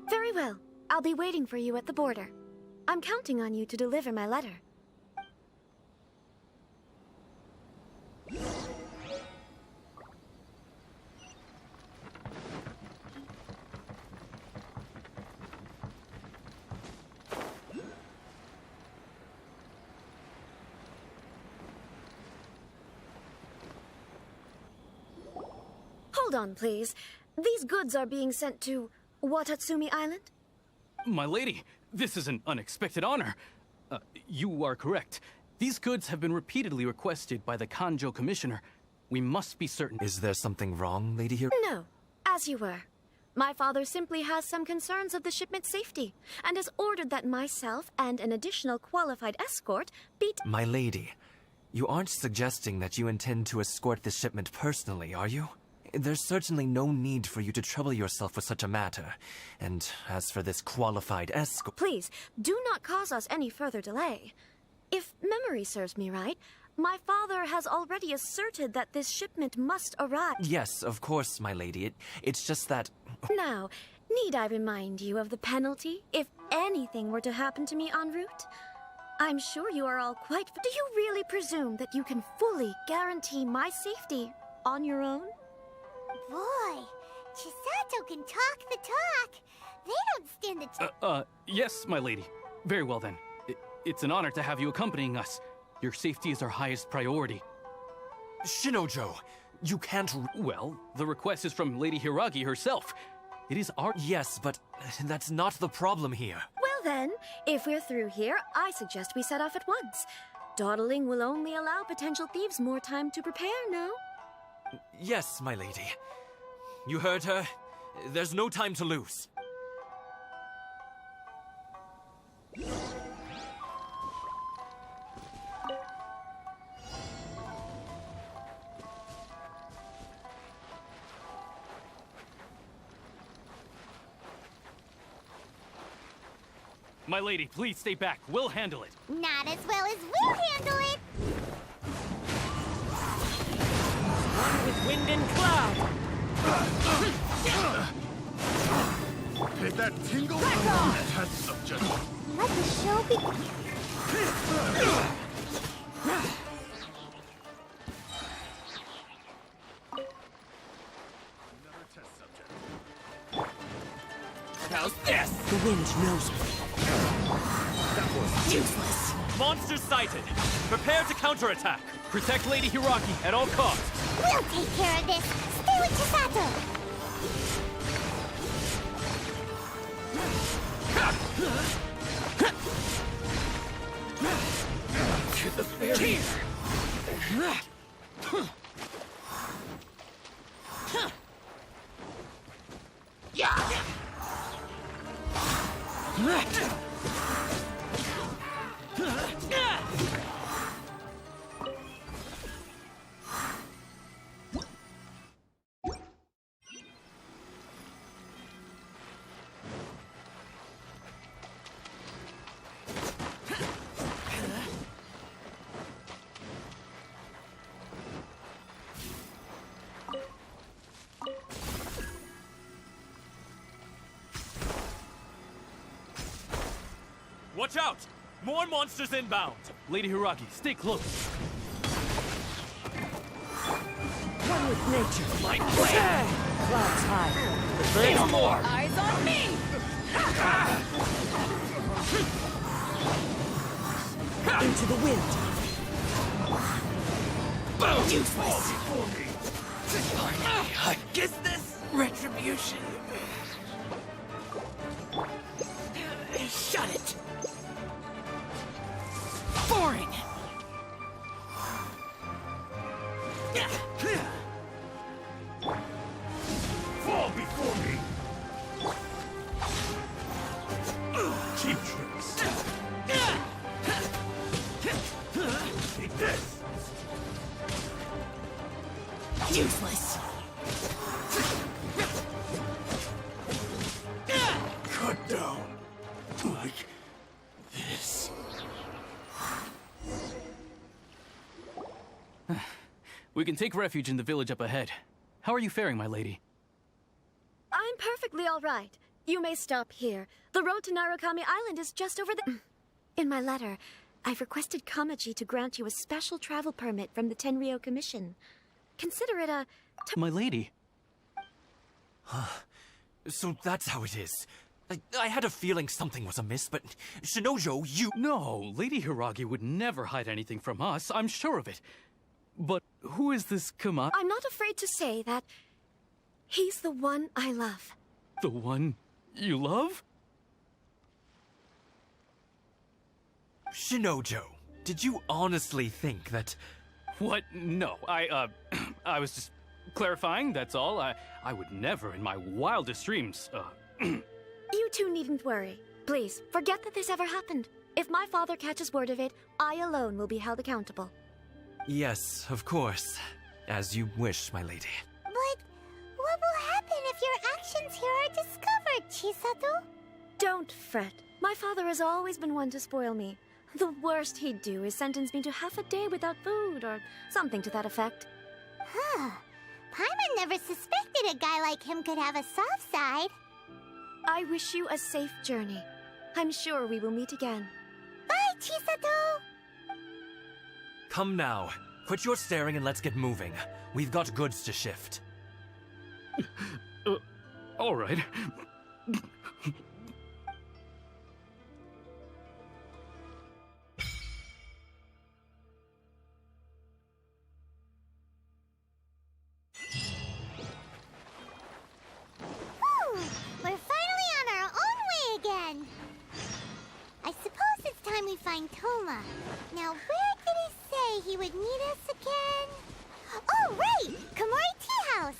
Very well. I'll be waiting for you at the border. I'm counting on you to deliver my letter. Hold on, please. These goods are being sent to Watatsumi Island? My lady, this is an unexpected honor. You are correct. These goods have been repeatedly requested by the Kanjo Commissioner. We must be certain. Is there something wrong, Lady Hiro? No, as you were. My father simply has some concerns of the shipment's safety, and has ordered that myself and an additional qualified escort be... My lady, you aren't suggesting that you intend to escort the shipment personally, are you? There's certainly no need for you to trouble yourself with such a matter. And as for this qualified escort... Please, do not cause us any further delay. If memory serves me right, my father has already asserted that this shipment must arrive. Yes, of course, my lady. It's just that... Now, need I remind you of the penalty if anything were to happen to me en route? I'm sure you are all quite... Do you really presume that you can fully guarantee my safety on your own? Boy, Chisato can talk the talk. They don't stand the Yes, my lady. Very well then. It's an honor to have you accompanying us. Your safety is our highest priority. Shinojo, you can't... Well, the request is from Lady Hiragi herself. It is our... Yes, but that's not the problem here. Well then, if we're through here, I suggest we set off at once. Dawdling will only allow potential thieves more time to prepare, no? Yes, my lady. You heard her. There's no time to lose. My lady, please stay back. We'll handle it. Not as well as we'll handle it. One with wind and cloud. Did that tingle? Back off! Test subject. Let the show begin. How's this? The wind knows me. That was useless. Monsters sighted. Prepare to counterattack. Protect Lady Hiragi at all costs. We'll take care of this. Stay with Chisato. To the very... Yeah. Watch out! More monsters inbound! Lady Hiragi, stay close. One with nature. My plan. Clouds high. Say no more. Eyes on me! Into the wind. Boom! Useless. Is this retribution? Shut it. Boring. Fall before me. Cheap tricks. Take this. Useless. Cut down. Like this. We can take refuge in the village up ahead. How are you faring, my lady? I'm perfectly all right. You may stop here. The road to Narukami Island is just over there. In my letter, I've requested Kamaji to grant you a special travel permit from the Tenryou Commission. Consider it a... My lady. So that's how it is. I had a feeling something was amiss, but Shinojo, you... No, Lady Hiragi would never hide anything from us. I'm sure of it. But who is this Kama... I'm not afraid to say that he's the one I love. The one you love? Shinojo, did you honestly think that... What? No, I was just clarifying, that's all. I would never in my wildest dreams, You two needn't worry. Please, forget that this ever happened. If my father catches word of it, I alone will be held accountable. Yes, of course. As you wish, my lady. But what will happen if your actions here are discovered, Chisato? Don't fret. My father has always been one to spoil me. The worst he'd do is sentence me to half a day without food, or something to that effect. Huh. Paimon never suspected a guy like him could have a soft side. I wish you a safe journey. I'm sure we will meet again. Bye, Chisato! Come now. Quit your staring and let's get moving. We've got goods to shift. All right. We're finally on our own way again. I suppose it's time we find Toma. Now, where did he say he would meet us again? Oh, right! Komori Tea House!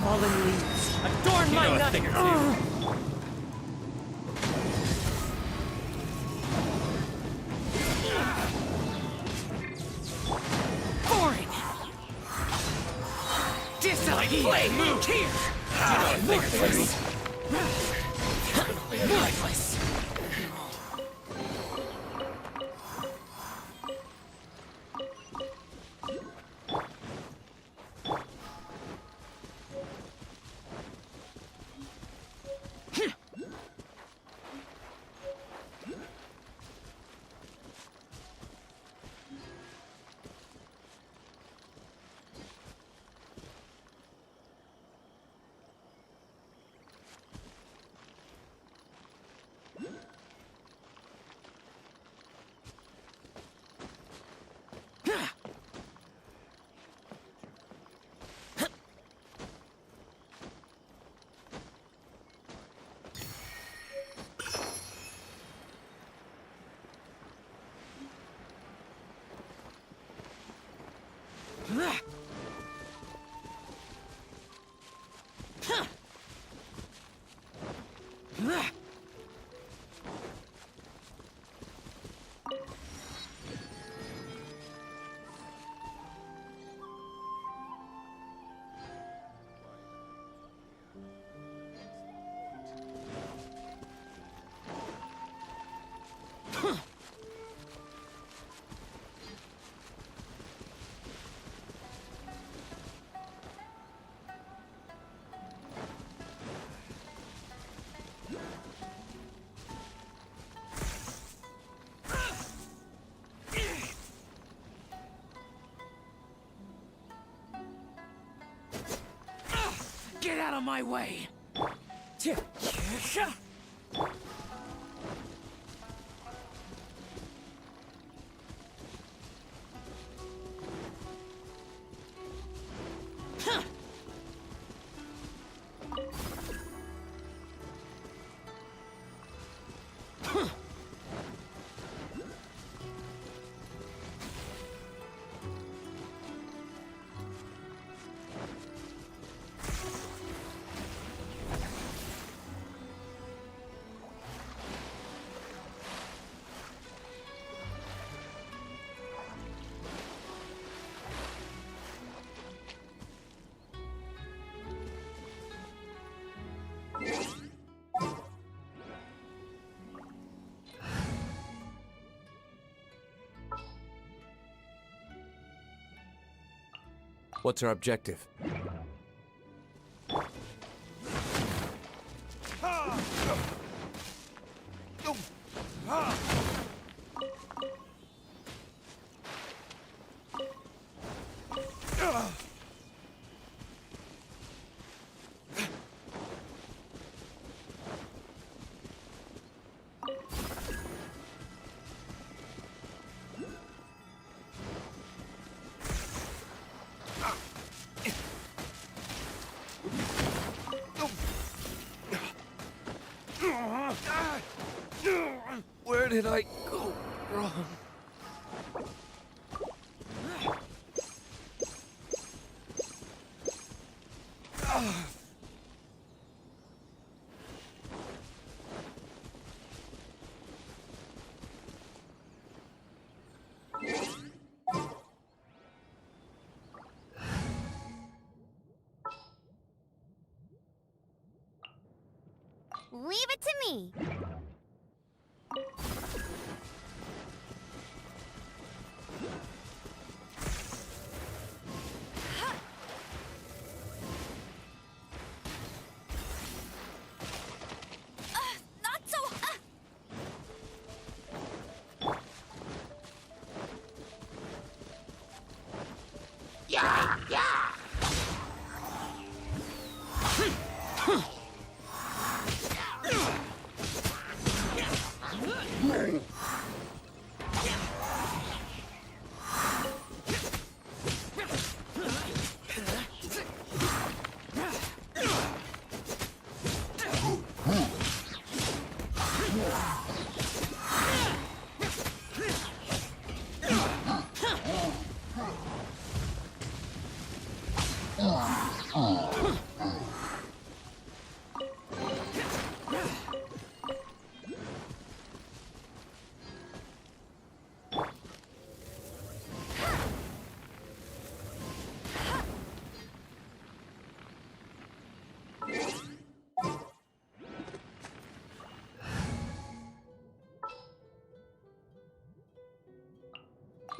fallen leaves adorn my know a night. thing or two. Boring. Display move here. Lifeless. Get out of my way! What's our objective? Where did I go wrong? Leave it to me. Not so. Yeah, yeah.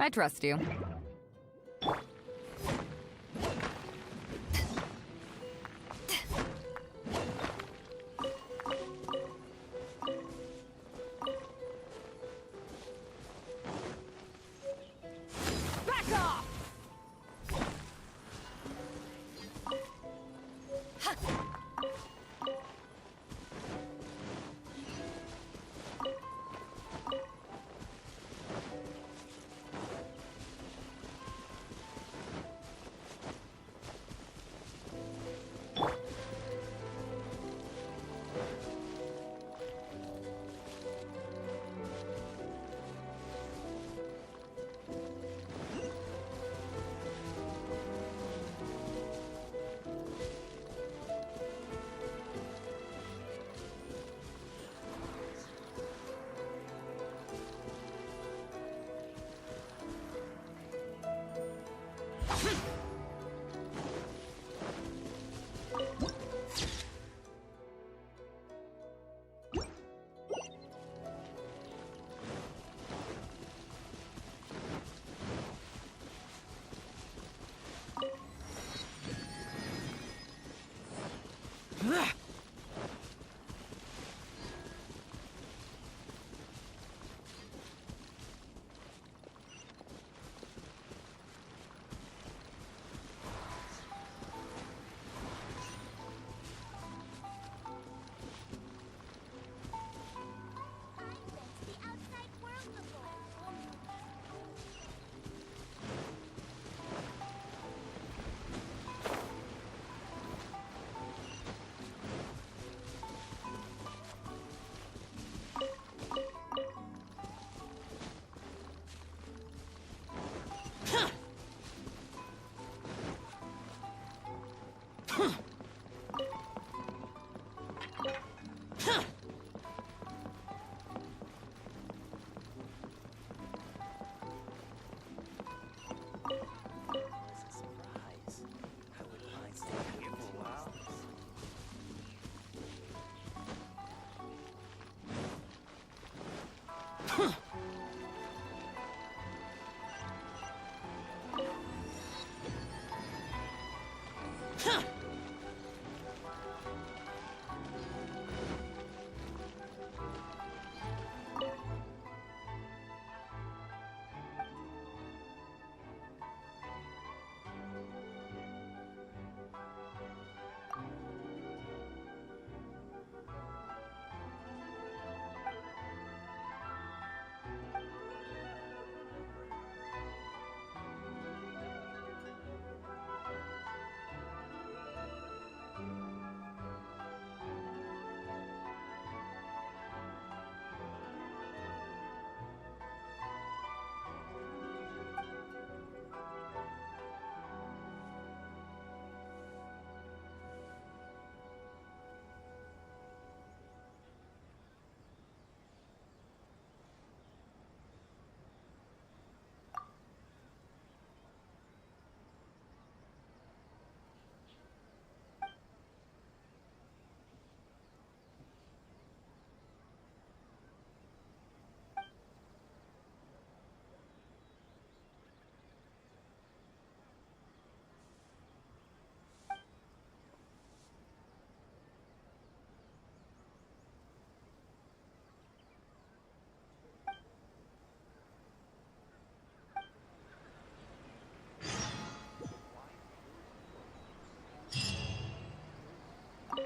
I trust you. Back off!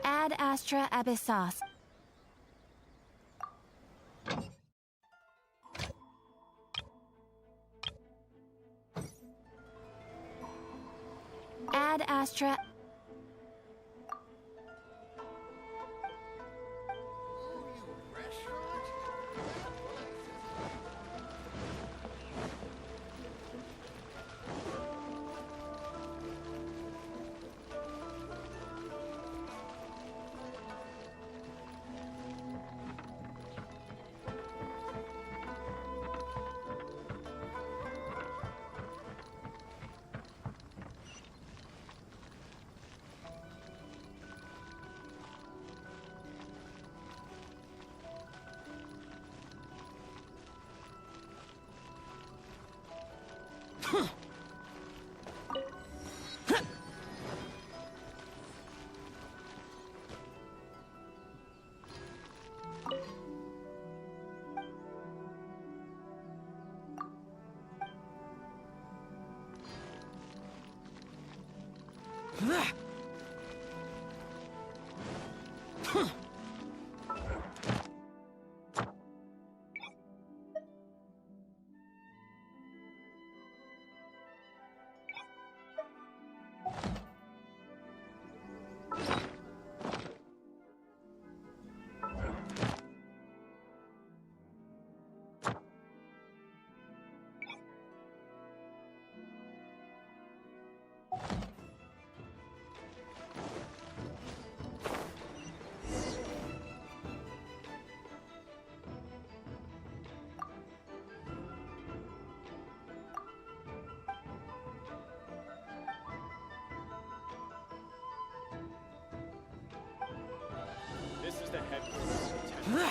Ad Astra Abyssos. Ad Astra. This is the headquarters of the temple.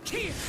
Here!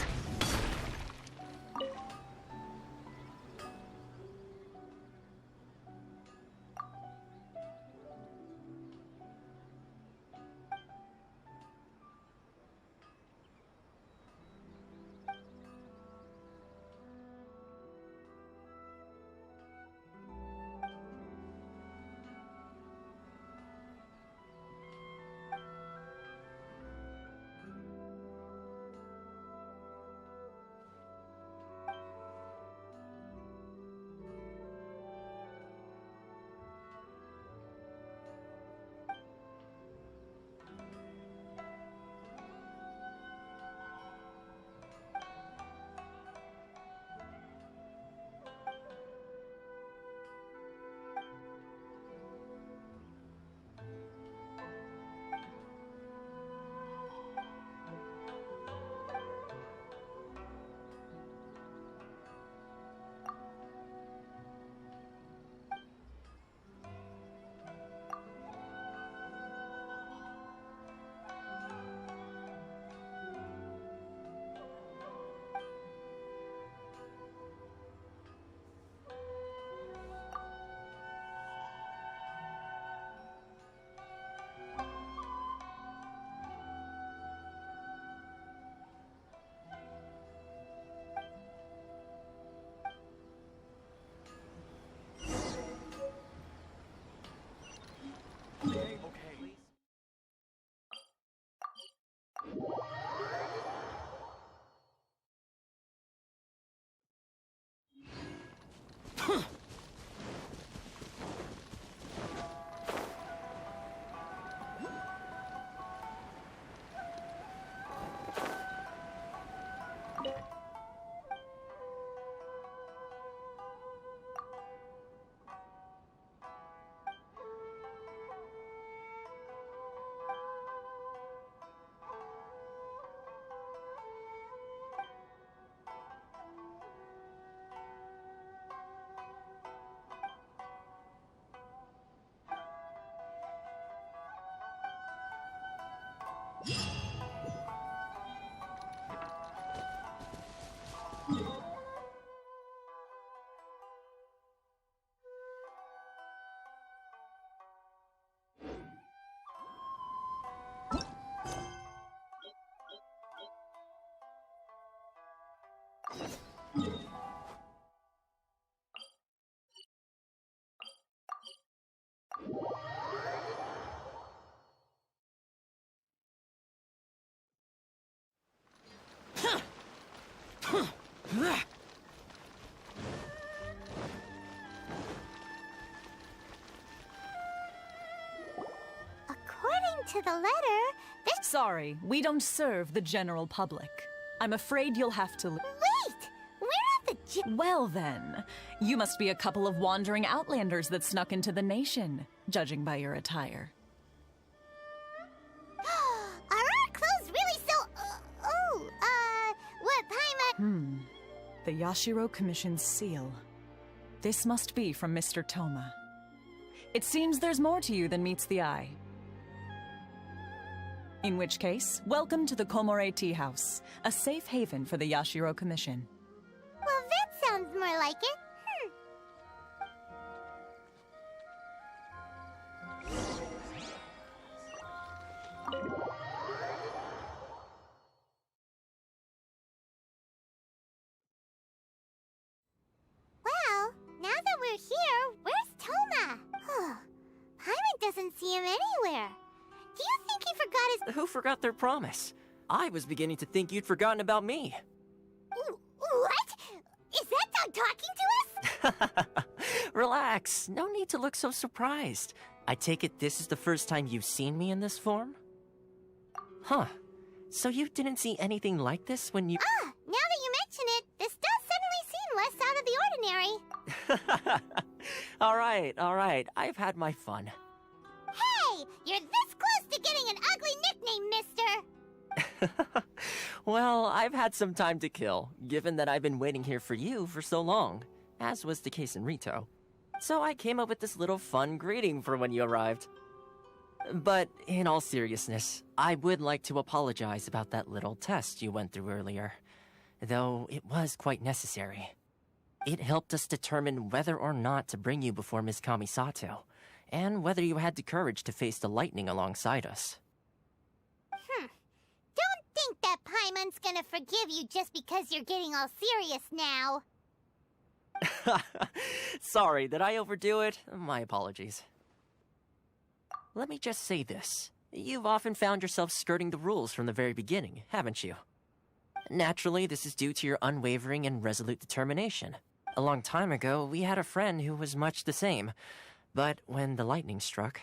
According to the letter, this... Sorry, we don't serve the general public. I'm afraid you'll have to... Wait! We're at the Well then, you must be a couple of wandering outlanders that snuck into the nation, judging by your attire. Are our clothes really so... what Paimon... The Yashiro Commission's seal. This must be from Mr. Toma. It seems there's more to you than meets the eye. In which case, welcome to the Komore Tea House, a safe haven for the Yashiro Commission. Well, that sounds more like it. Well, now that we're here, where's Toma? Paimon doesn't see him anywhere. Do you think he forgot his... Who forgot their promise? I was beginning to think you'd forgotten about me. What? Is that dog talking to us? Relax. No need to look so surprised. I take it this is the first time you've seen me in this form? Huh. So you didn't see anything like this when you... Now that you mention it, this does suddenly seem less out of the ordinary. Alright. I've had my fun. Hey! You're this close to getting an ugly nickname, mister! Well, I've had some time to kill, given that I've been waiting here for you for so long, as was the case in Rito. So I came up with this little fun greeting for when you arrived. But in all seriousness, I would like to apologize about that little test you went through earlier, though it was quite necessary. It helped us determine whether or not to bring you before Ms. Kamisato, and whether you had the courage to face the lightning alongside us. Don't think that Paimon's gonna forgive you just because you're getting all serious now. Sorry, did I overdo it? My apologies. Let me just say this. You've often found yourself skirting the rules from the very beginning, haven't you? Naturally, this is due to your unwavering and resolute determination. A long time ago, we had a friend who was much the same, but when the lightning struck...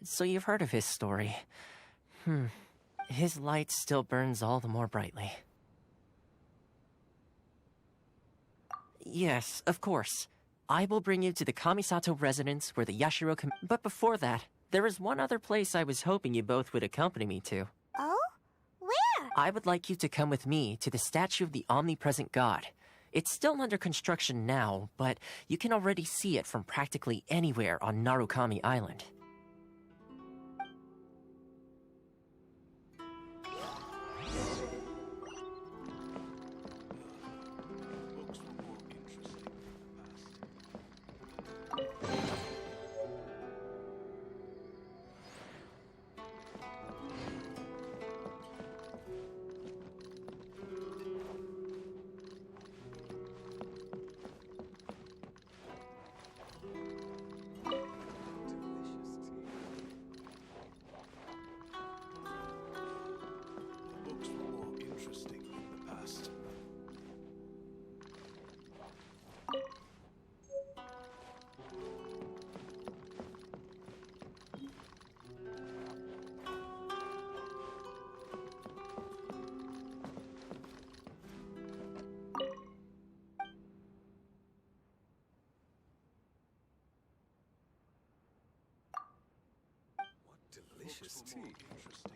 so you've heard of his story. His light still burns all the more brightly. Yes, of course. I will bring you to the Kamisato residence where the Yashiro But before that, there is one other place I was hoping you both would accompany me to. Oh? Where? I would like you to come with me to the statue of the omnipresent god. It's still under construction now, but you can already see it from practically anywhere on Narukami Island. Delicious tea. Interesting.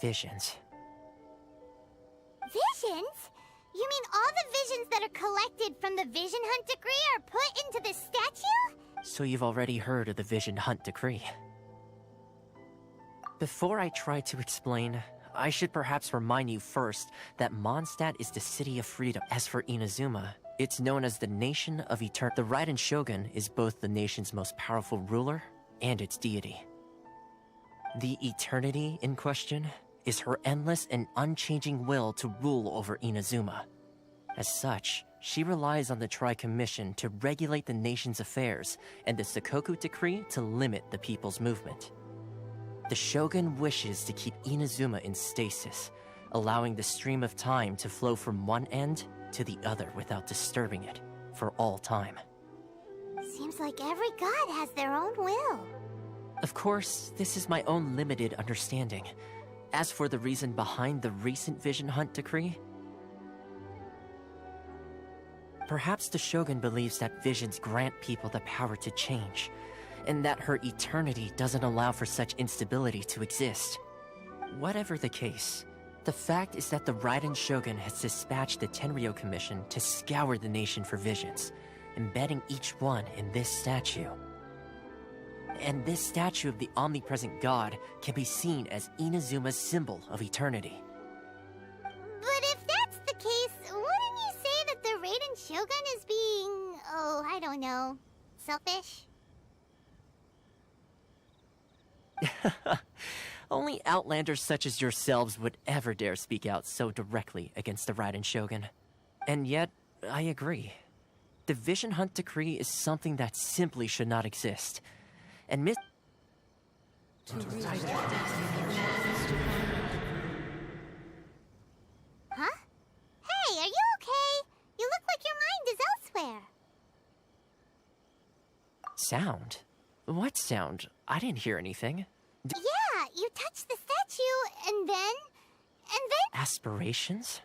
visions. Visions? You mean all the visions that are collected from the Vision Hunt Decree are put into this statue? So you've already heard of the Vision Hunt Decree. Before I try to explain, I should perhaps remind you first that Mondstadt is the city of freedom. As for Inazuma, it's known as the Nation of Eternity. The Raiden Shogun is both the nation's most powerful ruler and its deity. The eternity in question is her endless and unchanging will to rule over Inazuma. As such, she relies on the Tri-Commission to regulate the nation's affairs and the Sakoku Decree to limit the people's movement. The Shogun wishes to keep Inazuma in stasis, allowing the stream of time to flow from one end to the other without disturbing it for all time. Seems like every god has their own will. Of course, this is my own limited understanding. As for the reason behind the recent Vision Hunt Decree, perhaps the Shogun believes that visions grant people the power to change, and that her eternity doesn't allow for such instability to exist. Whatever the case, the fact is that the Raiden Shogun has dispatched the Tenryo Commission to scour the nation for visions, embedding each one in this statue. And this statue of the omnipresent god can be seen as Inazuma's symbol of eternity. But if that's the case, wouldn't you say that the Raiden Shogun is being, I don't know, selfish? Only outlanders such as yourselves would ever dare speak out so directly against the Raiden Shogun. And yet, I agree. The Vision Hunt Decree is something that simply should not exist. And Huh? Hey, are you okay? You look like your mind is elsewhere. Sound? What sound? I didn't hear anything. Yeah, you touched the statue, and then... Aspirations?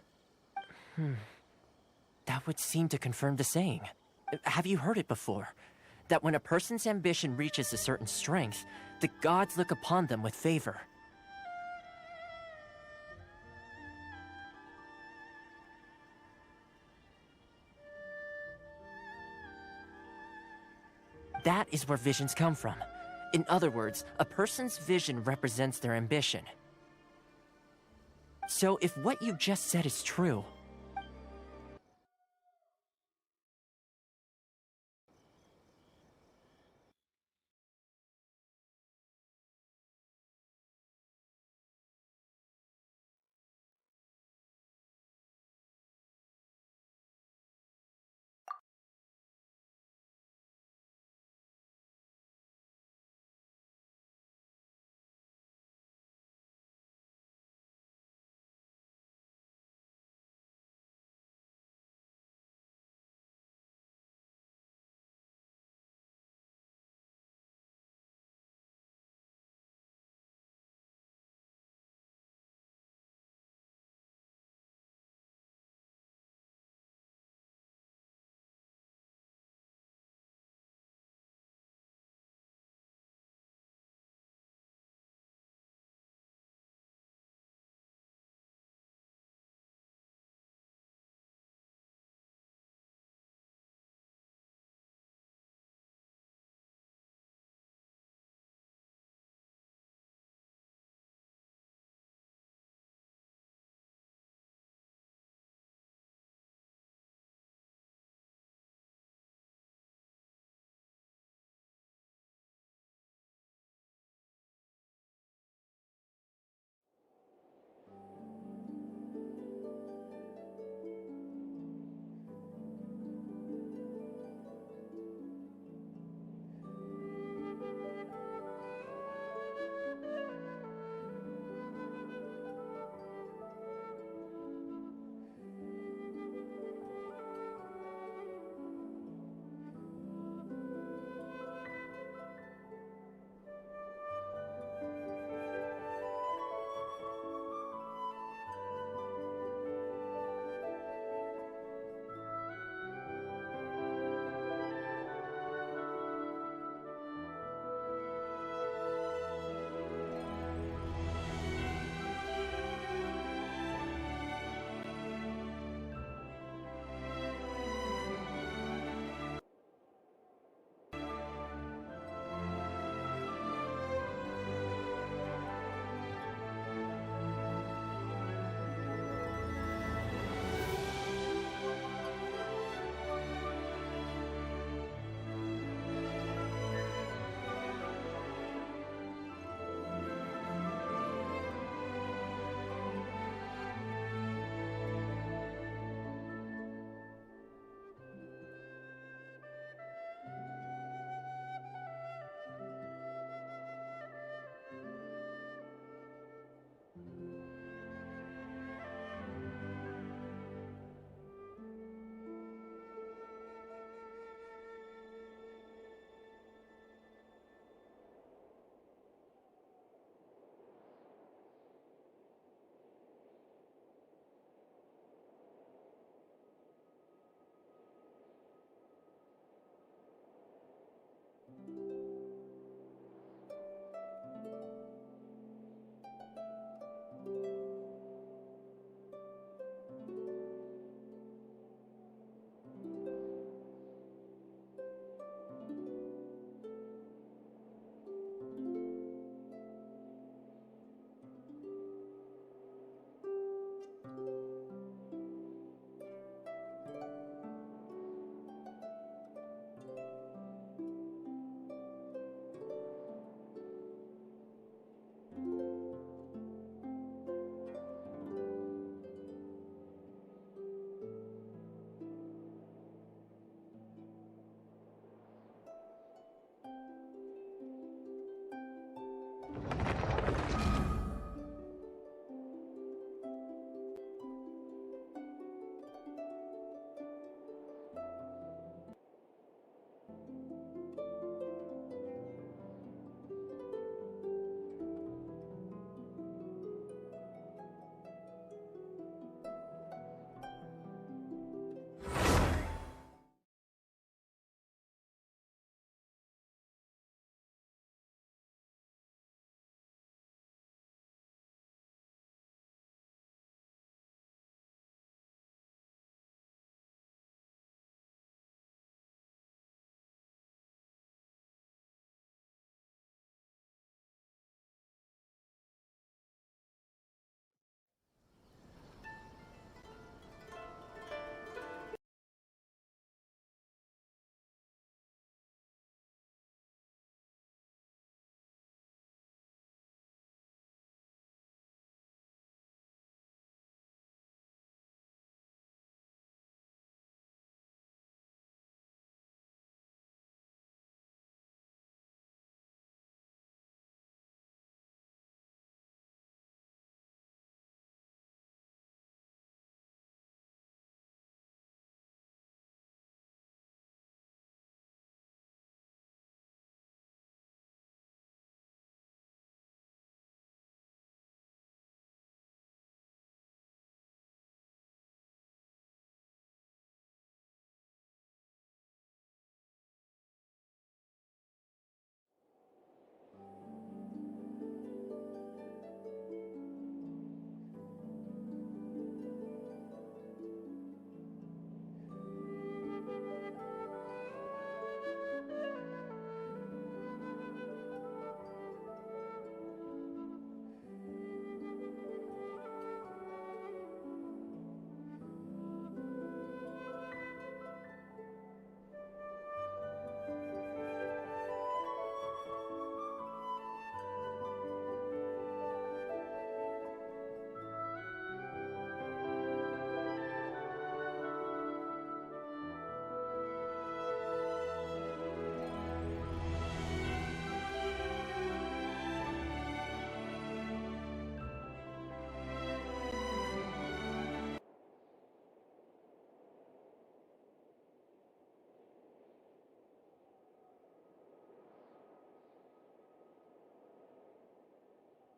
That would seem to confirm the saying. Have you heard it before? That when a person's ambition reaches a certain strength, the gods look upon them with favor. That is where visions come from. In other words, a person's vision represents their ambition. So if what you just said is true,